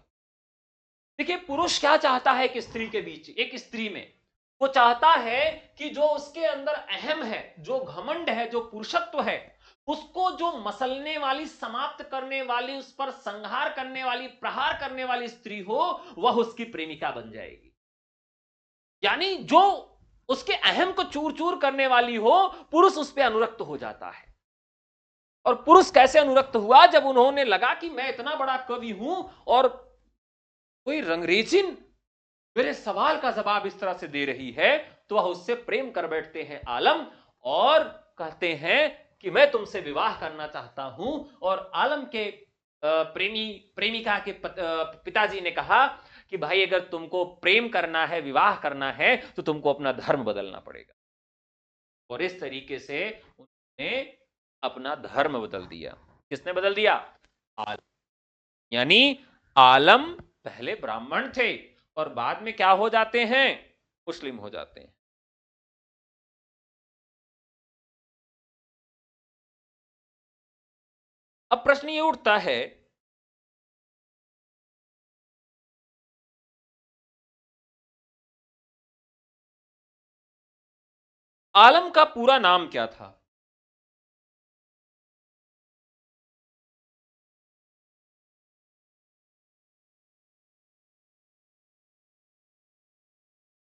[SPEAKER 1] देखिए पुरुष क्या चाहता है कि स्त्री के बीच, एक स्त्री में वो चाहता है कि जो उसके अंदर अहम है, जो घमंड है, जो पुरुषत्व है, उसको जो मसलने वाली, समाप्त करने वाली, उस पर संहार करने वाली, प्रहार करने वाली स्त्री हो, वह उसकी प्रेमिका बन जाएगी। यानी जो उसके अहम को चूर चूर करने वाली हो, पुरुष उस पर अनुरक्त हो जाता है। और पुरुष कैसे अनुरक्त हुआ, जब उन्होंने लगा कि मैं इतना बड़ा कवि हूं और कोई रंगरेजिन मेरे सवाल का जवाब इस तरह से दे रही है, तो वह उससे प्रेम कर बैठते हैं आलम, और कहते हैं कि मैं तुमसे विवाह करना चाहता हूं। और आलम के प्रेमिका के पिताजी ने कहा कि भाई अगर तुमको प्रेम करना है, विवाह करना है, तो तुमको अपना धर्म बदलना पड़ेगा। और इस तरीके से उन्होंने अपना धर्म बदल दिया। किसने बदल दिया? आलम। यानी आलम पहले ब्राह्मण थे और बाद में क्या हो जाते हैं? मुस्लिम हो जाते हैं। अब प्रश्न ये उठता है, आलम का पूरा नाम क्या था?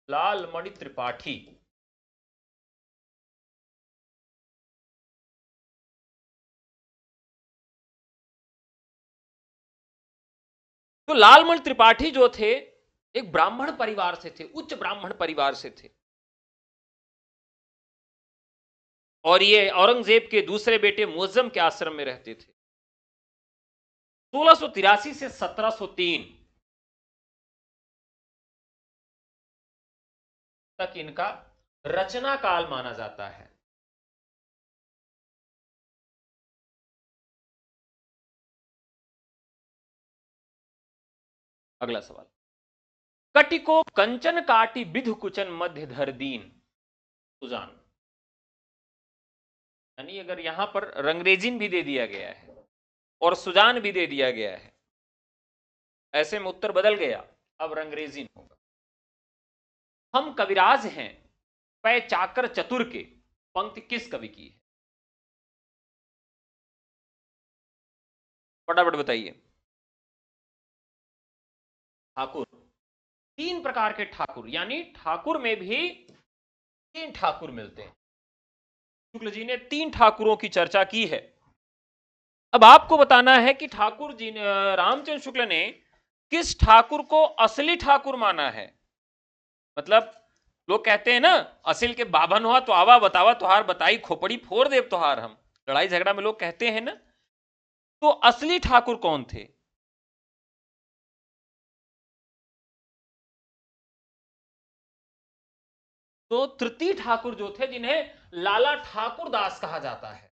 [SPEAKER 1] लालमणि त्रिपाठी। तो लालमणि त्रिपाठी जो थे एक ब्राह्मण परिवार से थे, उच्च ब्राह्मण परिवार से थे। और ये औरंगजेब के दूसरे बेटे मुअज्जम के आश्रम में रहते थे। 1683 से 1703 तक इनका रचना काल माना जाता है। अगला सवाल, कटिको कंचन काटी विधु कुचन मध्य धर दीन। सुजान, यानी अगर यहां पर रंगरेजिन भी दे दिया गया है और सुजान भी दे दिया गया है, ऐसे में उत्तर बदल गया, अब रंगरेजिन होगा। हम कविराज हैं पै चाकर चतुर के, पंक्ति किस कवि की है? फटाफट बताइए। ठाकुर। तीन प्रकार के ठाकुर, यानी ठाकुर में भी तीन ठाकुर मिलते हैं। शुक्ल जी ने 3 ठाकुरों की चर्चा की है। अब आपको बताना है कि ठाकुर जी ने, रामचंद्र शुक्ल ने किस ठाकुर को असली ठाकुर माना है। मतलब लोग कहते हैं ना, असिल के बाभन हुआ तो आवा बतावा तुहार बताई खोपड़ी फोड़ देव तुहार हम, लड़ाई झगड़ा में लोग कहते हैं ना। तो असली ठाकुर कौन थे? तो तृतीय ठाकुर जो थे, जिन्हें लाला ठाकुर दास कहा जाता है।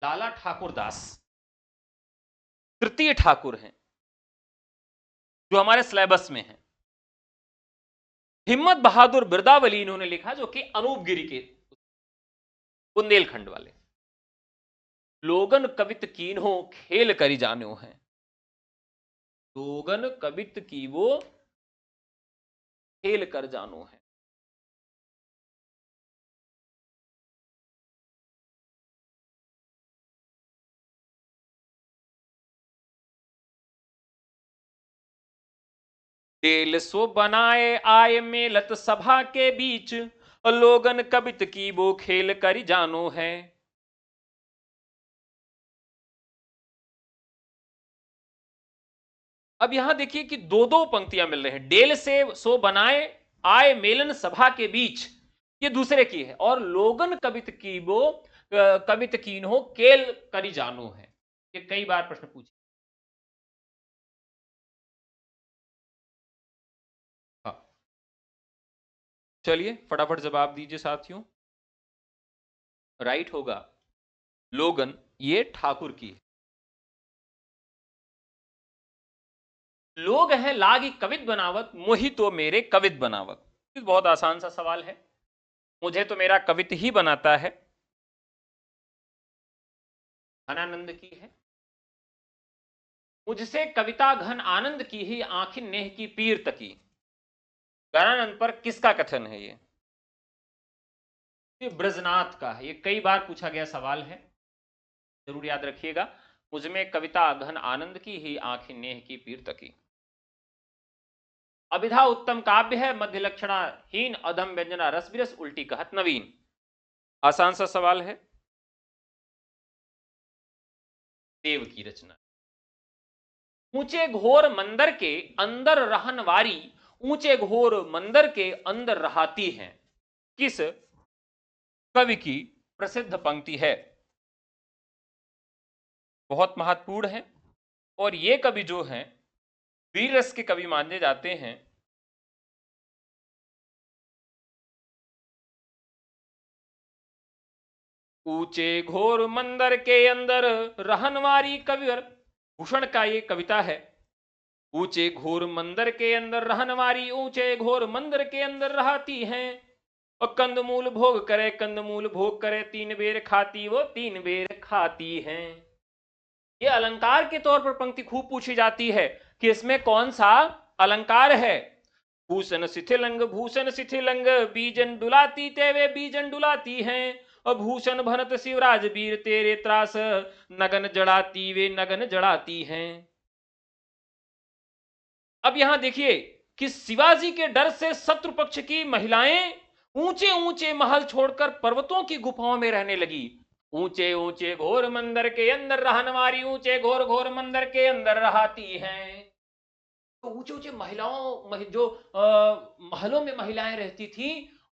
[SPEAKER 1] लाला ठाकुर दास तृतीय ठाकुर हैं, जो हमारे सिलेबस में है। हिम्मत बहादुर बिरदावली इन्होंने लिखा, जो कि अनूपगिरी के बुंदेलखंड वाले। लोगन कवित कीन्हो खेल करी जानो है। लोगन कवित की वो खेल कर जानो है। तेल सो बनाए आय मेलत सभा के बीच, लोगन कवित की वो खेल करी जानो है। अब यहां देखिए कि दो दो पंक्तियां मिल रही हैं। डेल से सो बनाए आय मेलन सभा के बीच, ये दूसरे की है। और लोगन कवित की वो कवित कीन हो केल करी जानो है। ये कई बार प्रश्न पूछे। हाँ, चलिए फटाफट जवाब दीजिए साथियों। राइट होगा लोगन, ये ठाकुर की है। लोग हैं लागी कवित बनावत, मोहि तो मेरे कवित बनावत। बहुत आसान सा सवाल है। मुझे तो मेरा कवित ही बनाता है। घनानंद की है। मुझसे कविता घन आनंद की ही आंखिन नेह की पीर तकी। घनानंद पर किसका कथन है ये ब्रजनाथ का है। ये कई बार पूछा गया सवाल है, जरूर याद रखिएगा। मुझमें कविता घन आनंद की ही आंखिन नेह की पीर तकी। अभिधा उत्तम काव्य है, मध्य लक्षणा हीन, अधम व्यंजना रस विरस, उल्टी कहत नवीन। आसान सा सवाल है। देव की रचना। ऊंचे घोर मंदिर के अंदर रहन वारी, ऊंचे घोर मंदिर के अंदर रहाती हैं, किस कवि की प्रसिद्ध पंक्ति है। बहुत महत्वपूर्ण है। और ये कवि जो हैं वीर रस के कवि माने जाते हैं। ऊंचे घोर मंदिर के अंदर रहनवारी कविवर, भूषण का ये कविता है। ऊंचे घोर मंदिर के अंदर रहनवारी, ऊंचे घोर मंदिर के अंदर रहती हैं। और कंदमूल भोग करे, कंदमूल भोग करे, 3 बेर खाती वो 3 बेर खाती हैं। ये अलंकार के तौर पर पंक्ति खूब पूछी जाती है कि इसमें कौन सा अलंकार है। भूषण शिथिलंग, भूषण शिथिलंग, बीजन डुलाती तेवे बीजन डुलाती हैं। और भूषण भनत शिवराज वीर तेरे त्रास, नगन जड़ाती वे नगन जड़ाती हैं। अब यहां देखिए कि शिवाजी के डर से शत्रु पक्ष की महिलाएं ऊंचे ऊंचे महल छोड़कर पर्वतों की गुफाओं में रहने लगी। ऊंचे ऊंचे घोर मंदिर के अंदर रहनवारी, ऊंचे घोर घोर मंदिर के अंदर रहती हैं। तो ऊंचे ऊंचे जो महलों में महिलाएं रहती थी,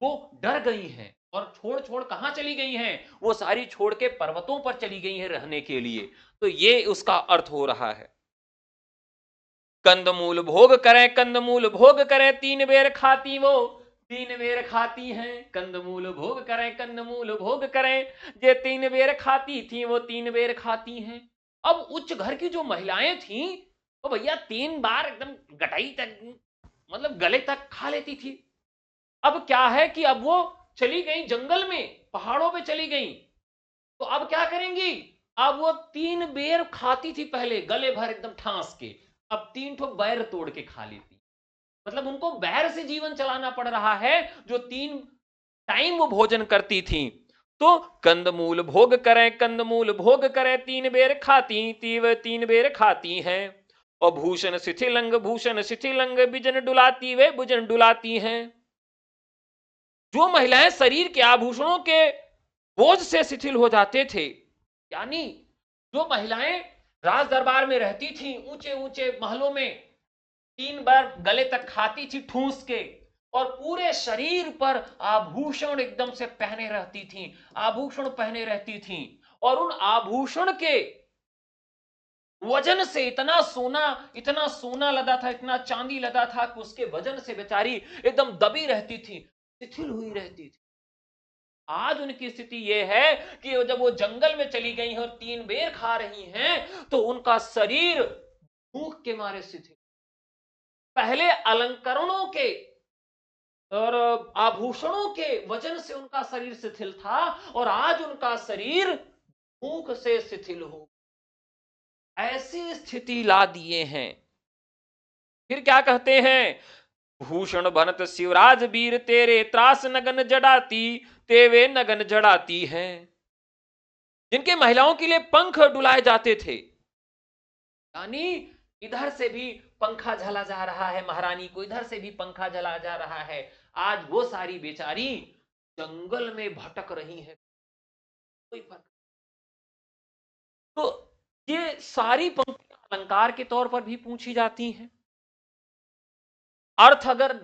[SPEAKER 1] वो डर गई हैं और छोड़ छोड़ कहां चली गई हैं। वो सारी छोड़ के पर्वतों पर चली गई हैं रहने के लिए। तो ये उसका अर्थ हो रहा है। कंदमूल भोग करें, कंदमूल भोग करें, 3 बेर खाती वो 3 बेर खाती हैं। कंदमूल भोग करें, कंदमूल भोग करें, ये 3 बेर खाती थी वो 3 बेर खाती हैं। अब उच्च घर की जो महिलाएं थी, तो भैया 3 बार एकदम गटाई तक, मतलब गले तक खा लेती थी। अब क्या है कि अब वो चली गई जंगल में, पहाड़ों पे चली गई। तो अब क्या करेंगी? अब वो 3 बेर खाती थी पहले, गले भर एकदम ठांस के। अब 3 ठो बैर तोड़ के खा लेती। मतलब उनको बैर से जीवन चलाना पड़ रहा है, जो 3 टाइम वो भोजन करती थी। तो कंदमूल भोग करें, कंदमूल भोग करें, 3 बेर खाती तीव 3 बेर खाती हैं। और भूषण शिथिलंग बिजन डुलाती वे भुजन डुलाती हैं। जो महिलाएं शरीर के आभूषणों के बोझ से शिथिल हो जाते थे, यानी जो महिलाएं राज दरबार में रहती थी, ऊंचे ऊंचे महलों में 3 बार गले तक खाती थी ठूस के, और पूरे शरीर पर आभूषण एकदम से पहने रहती थी, आभूषण पहने रहती थी, और उन आभूषण के वजन से इतना सोना लदा था, इतना चांदी लदा था कि उसके वजन से बेचारी एकदम दबी रहती थी, शिथिल हुई रहती थी। आज उनकी स्थिति यह है कि जब वो जंगल में चली गई हैं और 3 बेर खा रही हैं, तो उनका शरीर भूख के मारे शिथिल। पहले अलंकरणों के और आभूषणों के वजन से उनका शरीर शिथिल था, और आज उनका शरीर भूख से शिथिल हो, ऐसी स्थिति ला दिए हैं। फिर क्या कहते हैं, भूषण बनत शिवराज वीर तेरे त्रास नगन जड़ाती तेवे नगन जड़ाती हैं। जिनके महिलाओं के लिए पंख डुलाए जाते थे, यानी इधर से भी पंखा झला जा रहा है महारानी को, इधर से भी पंखा झला जा रहा है, आज वो सारी बेचारी जंगल में भटक रही है, कोई फर्क। तो ये सारी पंक्तियां अलंकार के तौर पर भी पूछी जाती हैं। अर्थ अगर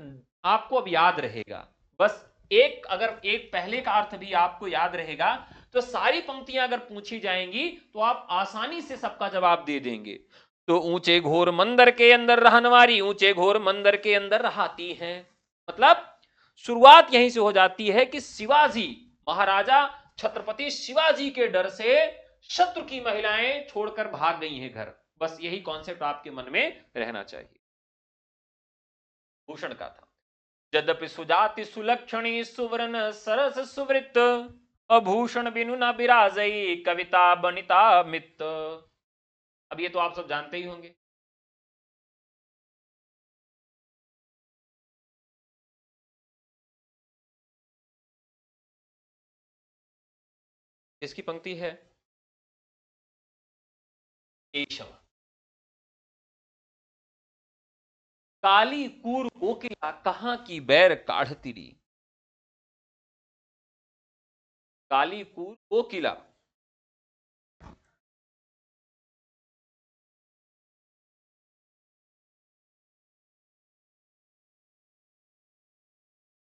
[SPEAKER 1] आपको अब याद रहेगा, बस अगर एक पहले का अर्थ भी आपको याद रहेगा, तो सारी पंक्तियां अगर पूछी जाएंगी तो आप आसानी से सबका जवाब दे देंगे। तो ऊंचे घोर मंदिर के अंदर रहनवारी ऊंचे घोर मंदिर के अंदर रहाती हैं, मतलब शुरुआत यहीं से हो जाती है कि शिवाजी महाराजा छत्रपति शिवाजी के डर से शत्रु की महिलाएं छोड़कर भाग गई हैं घर। बस यही कॉन्सेप्ट आपके मन में रहना चाहिए। भूषण का था, यद्यपि सुजाति सुलक्षणी सुवर्ण सरस सुवृत अभूषण बिनु न बिराजई कविता बनिता मित। अब ये तो आप सब जानते ही होंगे। इसकी पंक्ति है, केशव काली कूर कोकिला कहां की बैर काढ़ती री। काली कूर कोकिला,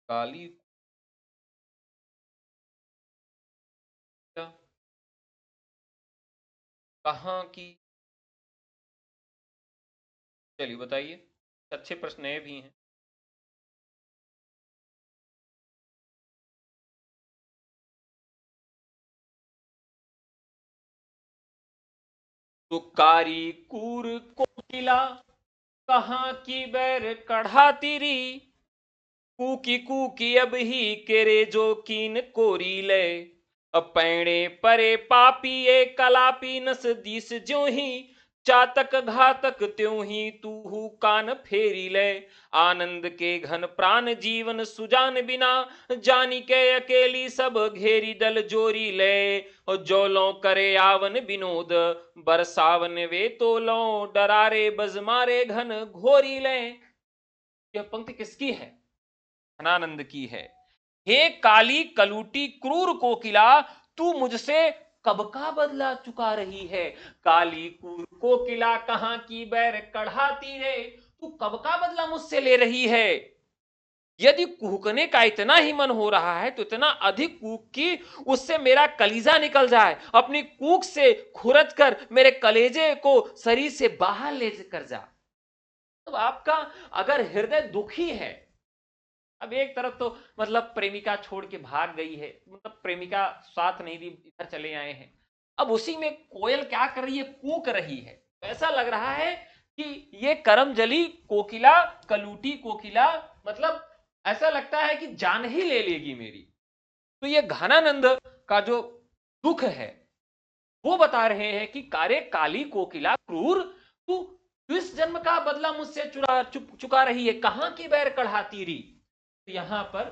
[SPEAKER 1] काली कहां की, चलिए बताइए, अच्छे प्रश्न ये भी हैं। तो कारी कूर कोकिला कहां की बैर कढ़ाती री कूकी कूकी अब ही केरे जो कीन कोरी ले अपैणे परे पापी ए कलापी नस दीस ज्यों ही चातक घातक त्यों ही तू कान फेरी ले आनंद के घन प्राण जीवन सुजान बिना जानी के अकेली सब घेरी दल जोरी ले और जोलों करे आवन विनोद बरसावन वे तोलों डरारे बजमारे घन घोरी ले। यह पंक्ति किसकी है? धनानंद की है। हे काली कलूटी क्रूर कोकिला तू मुझसे कब का बदला चुका रही है। काली क्रूर कोकिला कहां की बैर कढ़ाती रे, तू कब का बदला मुझसे ले रही है। यदि कूकने का इतना ही मन हो रहा है तो इतना अधिक कूक की उससे मेरा कलीजा निकल जाए, अपनी कूक से खुरच कर मेरे कलेजे को शरीर से बाहर ले कर जा। तो आपका अगर हृदय दुखी है, अब एक तरफ तो मतलब प्रेमिका छोड़ के भाग गई है, मतलब प्रेमिका साथ नहीं दी, इधर चले आए हैं, अब उसी में कोयल क्या कर रही है, कूक रही है। तो ऐसा लग रहा है कि ये करमजली कोकिला, कलूटी कोकिला, मतलब ऐसा लगता है कि जान ही ले लेगी मेरी। तो ये घनानंद का जो दुख है वो बता रहे हैं कि कारे काली कोकिला क्रूर, तू इस जन्म का बदला मुझसे चुका रही है, कहां की बैर कढ़ाती रही। तो यहां पर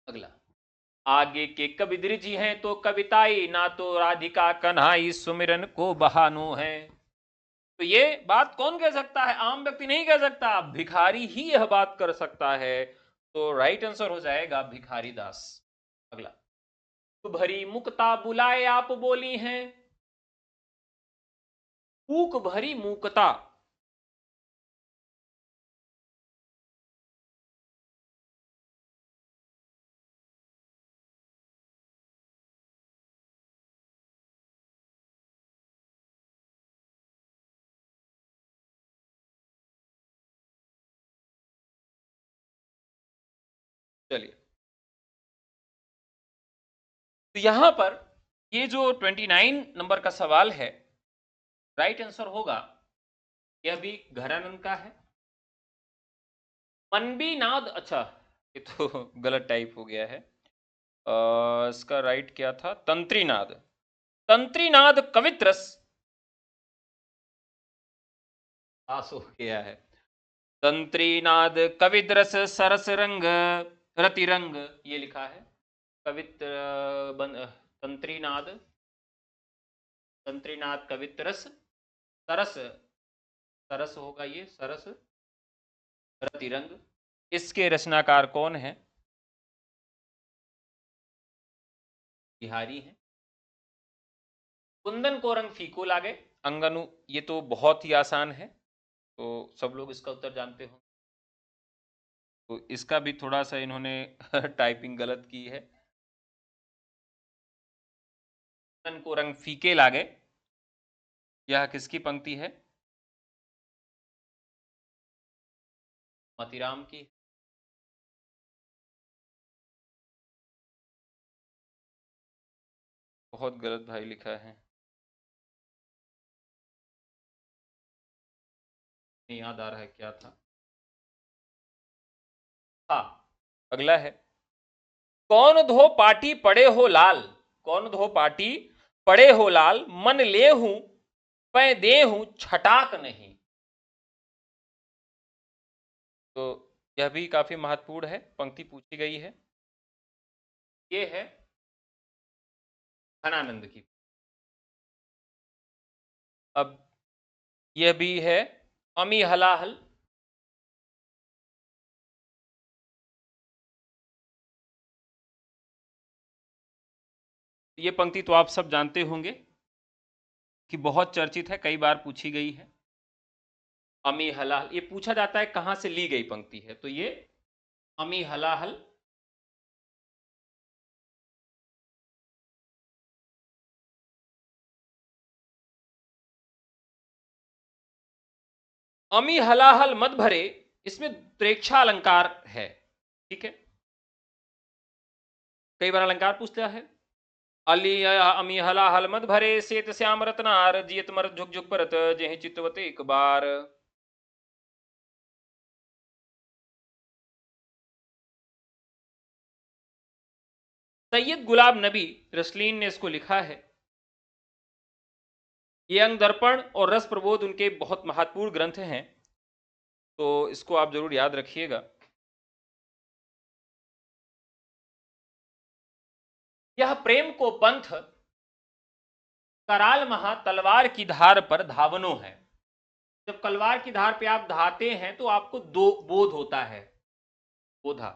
[SPEAKER 1] अगला आगे के कबीर जी हैं तो कविताई, ना तो राधिका कन्हाई सुमिरन को बहानो है। तो ये बात कौन कह सकता है? आम व्यक्ति नहीं कह सकता, भिखारी ही यह बात कर सकता है। तो राइट आंसर हो जाएगा भिखारी दास। अगला, तो भरी मुक्ता बुलाए आप बोली हैं, फूक भरी मुक्ता। चलिए, तो यहां पर ये जो 29 नंबर का सवाल है, राइट आंसर होगा, यह भी घरानंद का है। मनबी नाद, अच्छा ये तो गलत टाइप हो गया है। इसका राइट क्या था? तंत्रीनाद। तंत्रीनाद कवित्रस पास हो गया है। तंत्रीनाद कविद्रस सरस रंग रतिरंग, ये लिखा है। कवित्र तंत्रीनाद, तंत्रीनाद कवित्रस सरस, सरस होगा ये, सरस रतिरंग। इसके रचनाकार कौन है? बिहारी हैं। कुंदन को रंग फीको लागे, अंगनु, ये तो बहुत ही आसान है, तो सब लोग इसका उत्तर जानते हो। तो इसका भी थोड़ा सा इन्होंने टाइपिंग गलत की है। कुंदन को रंग फीके लागे, यह किसकी पंक्ति है? मतीराम की। बहुत गलत भाई लिखा है, नहीं याद आ रहा है क्या था। हाँ, अगला है, कौन धो पाटी पड़े हो लाल, कौन धो पाटी पड़े हो लाल, मन ले हूं पै दे हूं छटाक नहीं। तो यह भी काफी महत्वपूर्ण है, पंक्ति पूछी गई है। ये है घनानंद की। अब यह भी है अमी हलाहल। ये पंक्ति तो आप सब जानते होंगे कि बहुत चर्चित है, कई बार पूछी गई है। अमी हलाहल, ये पूछा जाता है कहां से ली गई पंक्ति है, तो ये अमी हलाहल। अमी हलाहल मत भरे, इसमें प्रेक्षा अलंकार है, ठीक है। कई बार अलंकार पूछता है। अली अमी हलाहल मत भरे, सेत श्याम रत्नार, जियत मर झुक झुक परत, जेहि चितवत एक बार। सैयद गुलाब नबी रसलीन ने इसको लिखा है। ये अंग दर्पण और रस प्रबोध उनके बहुत महत्वपूर्ण ग्रंथ हैं, तो इसको आप जरूर याद रखिएगा। यह प्रेम को पंथ कराल महा तलवार की धार पर धावनो है। जब तलवार की धार पे आप धाते हैं तो आपको दो बोध होता है, बोधा।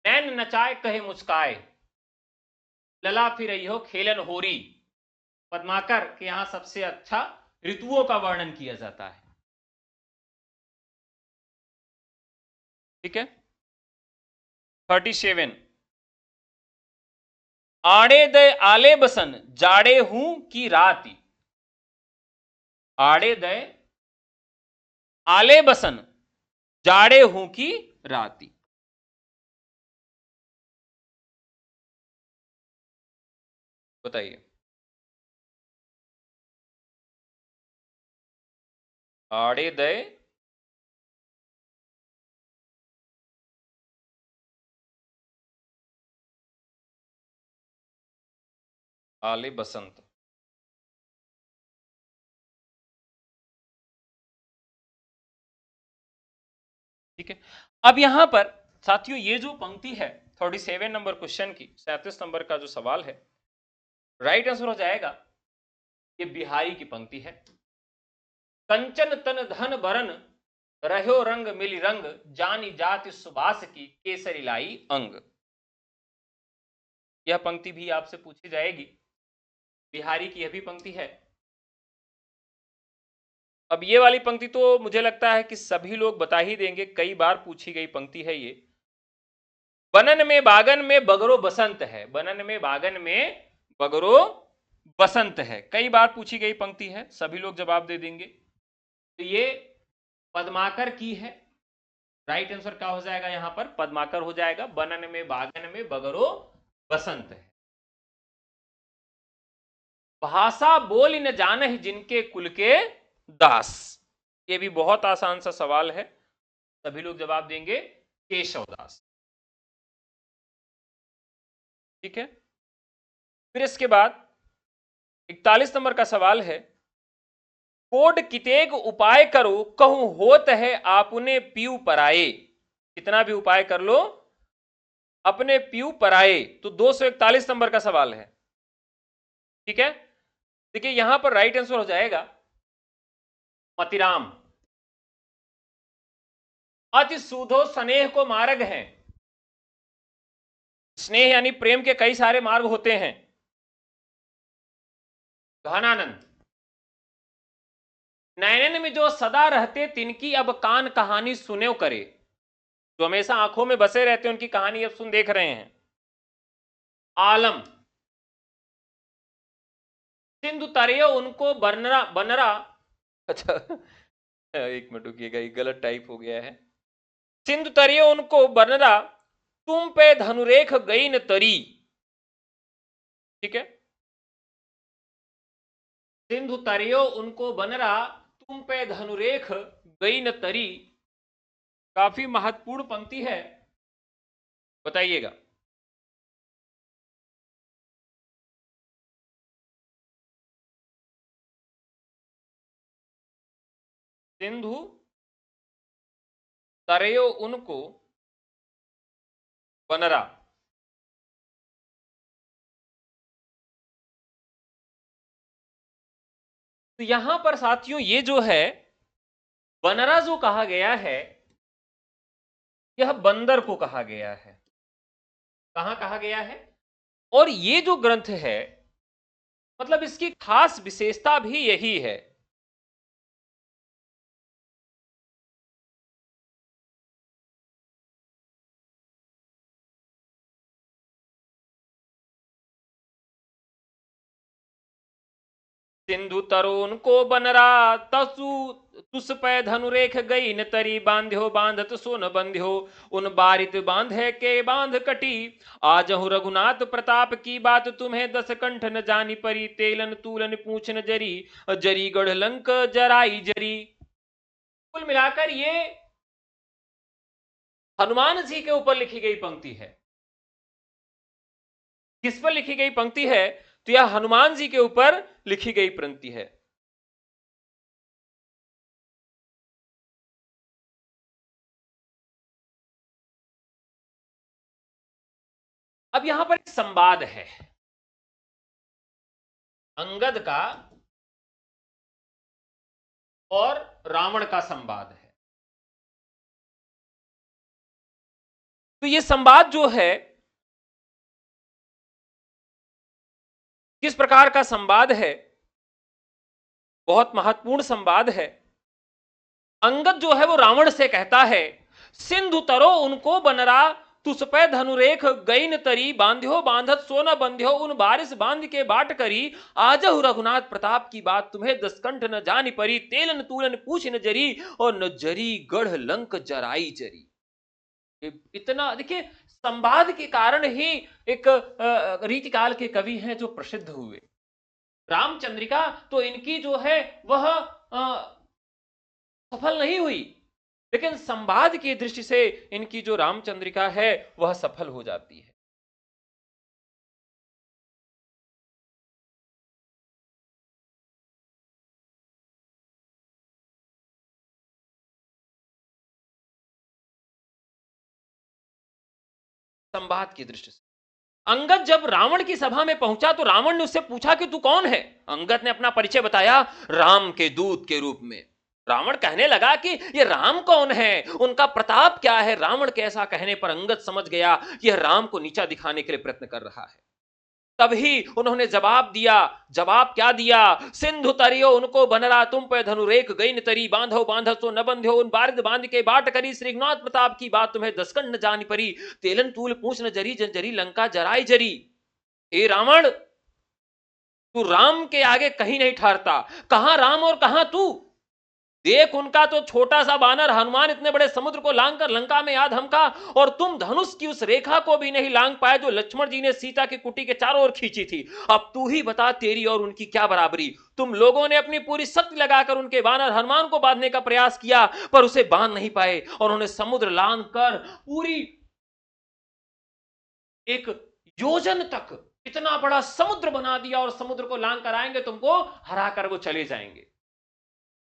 [SPEAKER 1] नैन नचाए कहे मुस्काए, लला फिर हो खेलन होरी। पद्माकर के यहां सबसे अच्छा ऋतुओं का वर्णन किया जाता है, ठीक है। 37, आड़े दे आले बसन जाड़े हूं की राती। आड़े दे आले बसन जाड़े हूं की राती। बताइए। आड़े दे आले बसंत, ठीक है। अब यहां पर साथियों ये जो पंक्ति है, 47 नंबर क्वेश्चन की 37 नंबर का जो सवाल है, राइट आंसर हो जाएगा ये बिहारी की पंक्ति है। कंचन तन धन बरन रहो रंग मिली रंग, जानी जाति सुबास की केसरी लाई अंग। यह पंक्ति भी आपसे पूछी जाएगी, बिहारी की यह भी पंक्ति है। अब ये वाली पंक्ति तो मुझे लगता है कि सभी लोग बता ही देंगे, कई बार पूछी गई पंक्ति है ये। बनन में बागन में बगरो बसंत है, बनन में बागन में बगरो बसंत है, कई बार पूछी गई पंक्ति है, सभी लोग जवाब दे देंगे। तो ये पद्माकर की है, राइट आंसर क्या हो जाएगा यहां पर, पद्माकर हो जाएगा। बनन में बागन में बगरो बसंत है। भाषा बोल न जानहि जिनके कुल के दास, ये भी बहुत आसान सा सवाल है, सभी लोग जवाब देंगे केशवदास। ठीक है, फिर इसके बाद 41 नंबर का सवाल है, कोड कितेग उपाय करो कहूं होत है आपने पीऊ पराए। कितना भी उपाय कर लो अपने पीऊ पराए, तो 241 नंबर का सवाल है। ठीक है, देखिए यहां पर राइट आंसर हो जाएगा मतिराम। अति सूधो स्नेह को मार्ग है, स्नेह यानी प्रेम के कई सारे मार्ग होते हैं। घनानंद नयन में जो सदा रहते तिनकी अब कान कहानी सुने करे, जो हमेशा आंखों में बसे रहते हैं उनकी कहानी अब सुन देख रहे हैं। आलम सिंधु तरियो उनको बनरा बनरा, अच्छा एक मिनट रुकिएगा, ये गलत टाइप हो गया है। सिंधु तरियो उनको बनरा तुम पे धनुरेख गई न तरी। ठीक है, सिंधु तरियो उनको बनरा तुम पे धनुरेख गई न तरी, काफी महत्वपूर्ण पंक्ति है, बताइएगा। सिंधु तरियो उनको बनरा, तो यहां पर साथियों ये जो है बनरा जो कहा गया है, यह बंदर को कहा गया है। कहां कहा गया है, और ये जो ग्रंथ है मतलब इसकी खास विशेषता भी यही है। सिंधु तरोन को बनरा तसु तुस पै धनुरेख गई न तरी, बांध्यो बांधत सोन बंध्यो उन बारित बांधे के बांध कटी, आजहु रघुनाथ प्रताप की बात तुम्हें दस कंठ न जानी परी, तेलन तूलन पूछ न जरी, जरी गढ़ लंक जराई जरी। कुल मिलाकर ये हनुमान जी के ऊपर लिखी गई पंक्ति है। किस पर लिखी गई पंक्ति है, तो यह हनुमान जी के ऊपर लिखी गई पंक्ति है। अब यहां पर एक संवाद है अंगद का और रावण का संवाद है। तो यह संवाद जो है किस प्रकार का संवाद है, बहुत महत्वपूर्ण संवाद है। अंगद जो है वो रावण से कहता है, सिंधु तरो उनको बनरा तुस पे धनुरेख गई न तरी, बांध्यो बांधत सोना बंध्यो उन बारिश बांध के बाट करी, आजहु रघुनाथ प्रताप की बात तुम्हें दसकंठ न जानी परी, तेलन तूलन पूछ न जरी और न जरी गढ़ लंक जराई जरी। इतना देखिए, संवाद के कारण ही एक रीतिकाल के कवि हैं जो प्रसिद्ध हुए। रामचंद्रिका तो इनकी जो है वह सफल नहीं हुई, लेकिन संवाद की दृष्टि से इनकी जो रामचंद्रिका है वह सफल हो जाती है। संवाद की दृष्टि से। अंगद जब रावण की सभा में पहुंचा तो रावण ने उससे पूछा कि तू कौन है। अंगद ने अपना परिचय बताया, राम के दूत के रूप में। रावण कहने लगा कि ये राम कौन है, उनका प्रताप क्या है। रावण के ऐसा कहने पर अंगद समझ गया कि यह राम को नीचा दिखाने के लिए प्रयत्न कर रहा है। तभी उन्होंने जवाब दिया। जवाब क्या दिया? सिंधु तरियो उनको बनरा तुम पे धनुरेक गई न तरी, बांधो बांधो तो न बंध्यो उन बारिद बांध के बाट करी, श्रीनाथ प्रताप की बात तुम्हें दसकन न जानी परी, तेलन तूल पूछ न जरी जन जरी लंका जराई जरी। ए रावण, तू राम के आगे कहीं नहीं ठहरता। कहां राम और कहां तू? देख, उनका तो छोटा सा बानर हनुमान इतने बड़े समुद्र को लांग कर लंका में आ धमका, और तुम धनुष की उस रेखा को भी नहीं लांग पाए जो लक्ष्मण जी ने सीता की कुटी के चारों ओर खींची थी। अब तू ही बता, तेरी और उनकी क्या बराबरी? तुम लोगों ने अपनी पूरी शक्ति लगाकर उनके बानर हनुमान को बांधने का प्रयास किया, पर उसे बांध नहीं पाए, और उन्हें समुद्र लांग कर पूरी एक योजन तक इतना बड़ा समुद्र बना दिया, और समुद्र को लांग कर आएंगे, तुमको हरा कर वो चले जाएंगे।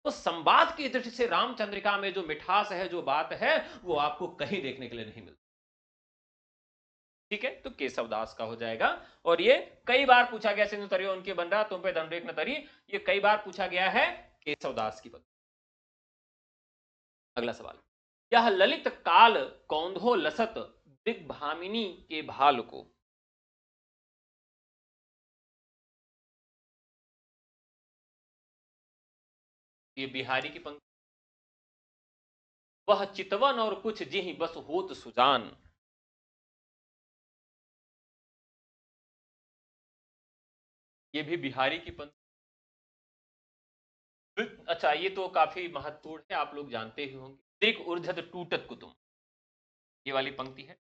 [SPEAKER 1] तो संवाद की दृष्टि से रामचंद्रिका में जो मिठास है, जो बात है, वो आपको कहीं देखने के लिए नहीं मिलती। ठीक है, तो केशवदास का हो जाएगा। और ये कई बार पूछा गया, सिंधु तरियो उनके बन रहा तुम पे दंडेक न तरी, ये कई बार पूछा गया है केशवदास की बात। अगला सवाल, यह ललित काल कौंधो लसत दिग्भामिनी के भाल को। ये बिहारी की पंक्ति। वह चितवन और कुछ जिहि बस होत सुजान। ये भी बिहारी की पंक्ति। अच्छा, ये तो काफी महत्वपूर्ण है, आप लोग जानते ही होंगे। दृक ऊर्धत टूटत कुतुम, ये वाली पंक्ति है।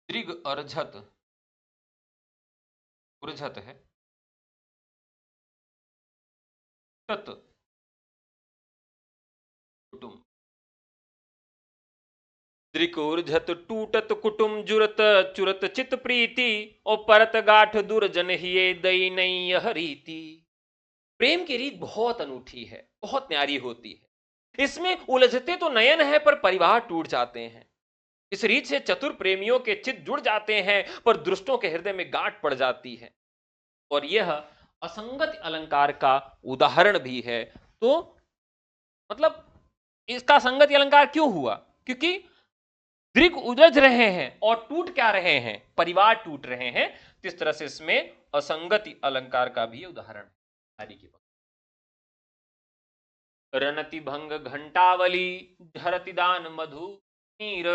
[SPEAKER 1] दृग अर्झत ऊर्झत है, तत कुटुम। दृक ऊर्झत टूटत कुटुम जुरत चुरत चित प्रीति, और परत गाठ दुर्जन हिये दई नहीं यह रीति। प्रेम की रीत बहुत अनूठी है, बहुत न्यारी होती है। इसमें उलझते तो नयन है, पर परिवार टूट जाते हैं। इस रीत से चतुर प्रेमियों के चित्त जुड़ जाते हैं, पर दुष्टों के हृदय में गांठ पड़ जाती है। और यह असंगत अलंकार का उदाहरण भी है। तो मतलब इसका संगति अलंकार क्यों हुआ? क्योंकि दृक उलझ रहे हैं और टूट क्या रहे हैं, परिवार टूट रहे हैं। इस तरह से इसमें असंगति अलंकार का भी उदाहरण है। रनति भंग घंटावली झरति दान मधु नीर।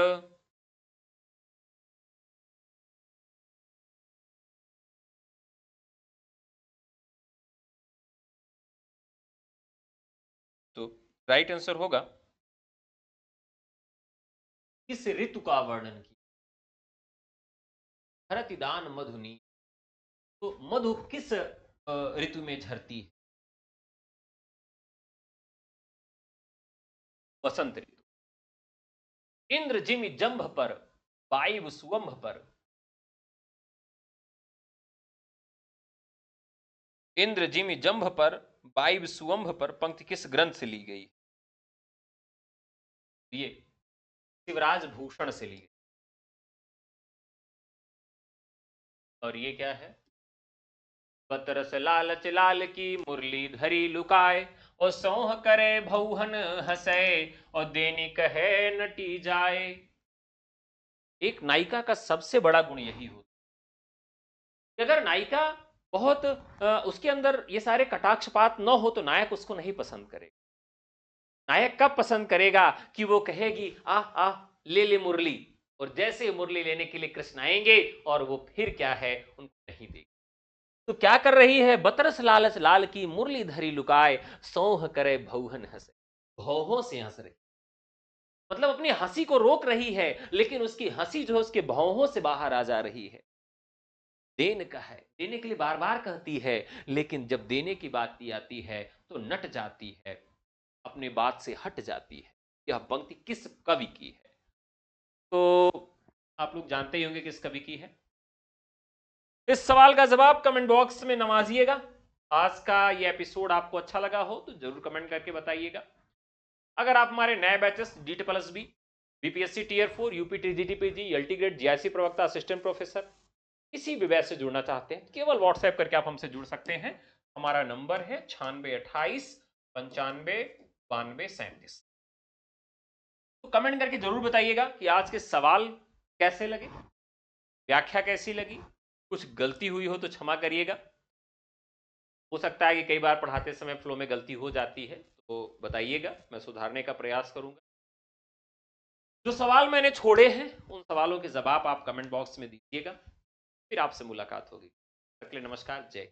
[SPEAKER 1] तो राइट आंसर होगा, किस ऋतु का वर्णन किया? झरति दान मधुनी। तो मधु किस ऋतु में झरती है? बसंत ऋतु। इंद्र जिमि जंभ पर वायु सुवंभ पर। इंद्र जिमि जंभ पर वायु सुवंभ पर पंक्ति किस ग्रंथ से ली गई? ये शिवराज भूषण से ली गई। और ये क्या है? बतरस लालच लाल की मुरली धरी लुकाए, और सौह करे भौहन हंसे, और देनी कहे नटी जाए। एक नायिका का सबसे बड़ा गुण यही होता है। अगर नायिका बहुत उसके अंदर ये सारे कटाक्षपात न हो, तो नायक उसको नहीं पसंद करेगा। नायक कब पसंद करेगा? कि वो कहेगी आ आ ले ले मुरली, और जैसे मुरली लेने के लिए कृष्ण आएंगे, और वो फिर क्या है, उनको नहीं देगा। तो क्या कर रही है? बतरस लालच लाल की मुरली धरी लुकाए, सौह करे भौहन हंसे। भौहों से हंस रही, मतलब अपनी हंसी को रोक रही है, लेकिन उसकी हंसी जो है उसके भौहों से बाहर आ जा रही है। देन का है, देने के लिए बार बार कहती है, लेकिन जब देने की बात आती है तो नट जाती है, अपने बात से हट जाती है। यह पंक्ति किस कवि की है? तो आप लोग जानते ही होंगे किस कवि की है। इस सवाल का जवाब कमेंट बॉक्स में नवाजिएगा। आज का ये एपिसोड आपको अच्छा लगा हो तो जरूर कमेंट करके बताइएगा। अगर आप हमारे नए batches DT+B, BPSC Tier 4, UP TGT-PG, LT grade, GIC प्रवक्ता, असिस्टेंट प्रोफेसर, किसी भी बैच से जुड़ना चाहते हैं केवल व्हाट्सएप करके आप हमसे जुड़ सकते हैं। हमारा नंबर है 9628 95 92 37। तो कमेंट करके जरूर बताइएगा कि आज के सवाल कैसे लगे, व्याख्या कैसी लगी, कुछ गलती हुई हो तो क्षमा करिएगा। हो सकता है कि कई बार पढ़ाते समय फ्लो में गलती हो जाती है, तो बताइएगा, मैं सुधारने का प्रयास करूंगा। जो सवाल मैंने छोड़े हैं उन सवालों के जवाब आप कमेंट बॉक्स में दीजिएगा, फिर आपसे मुलाकात होगी। तब तक के लिए नमस्कार, जय।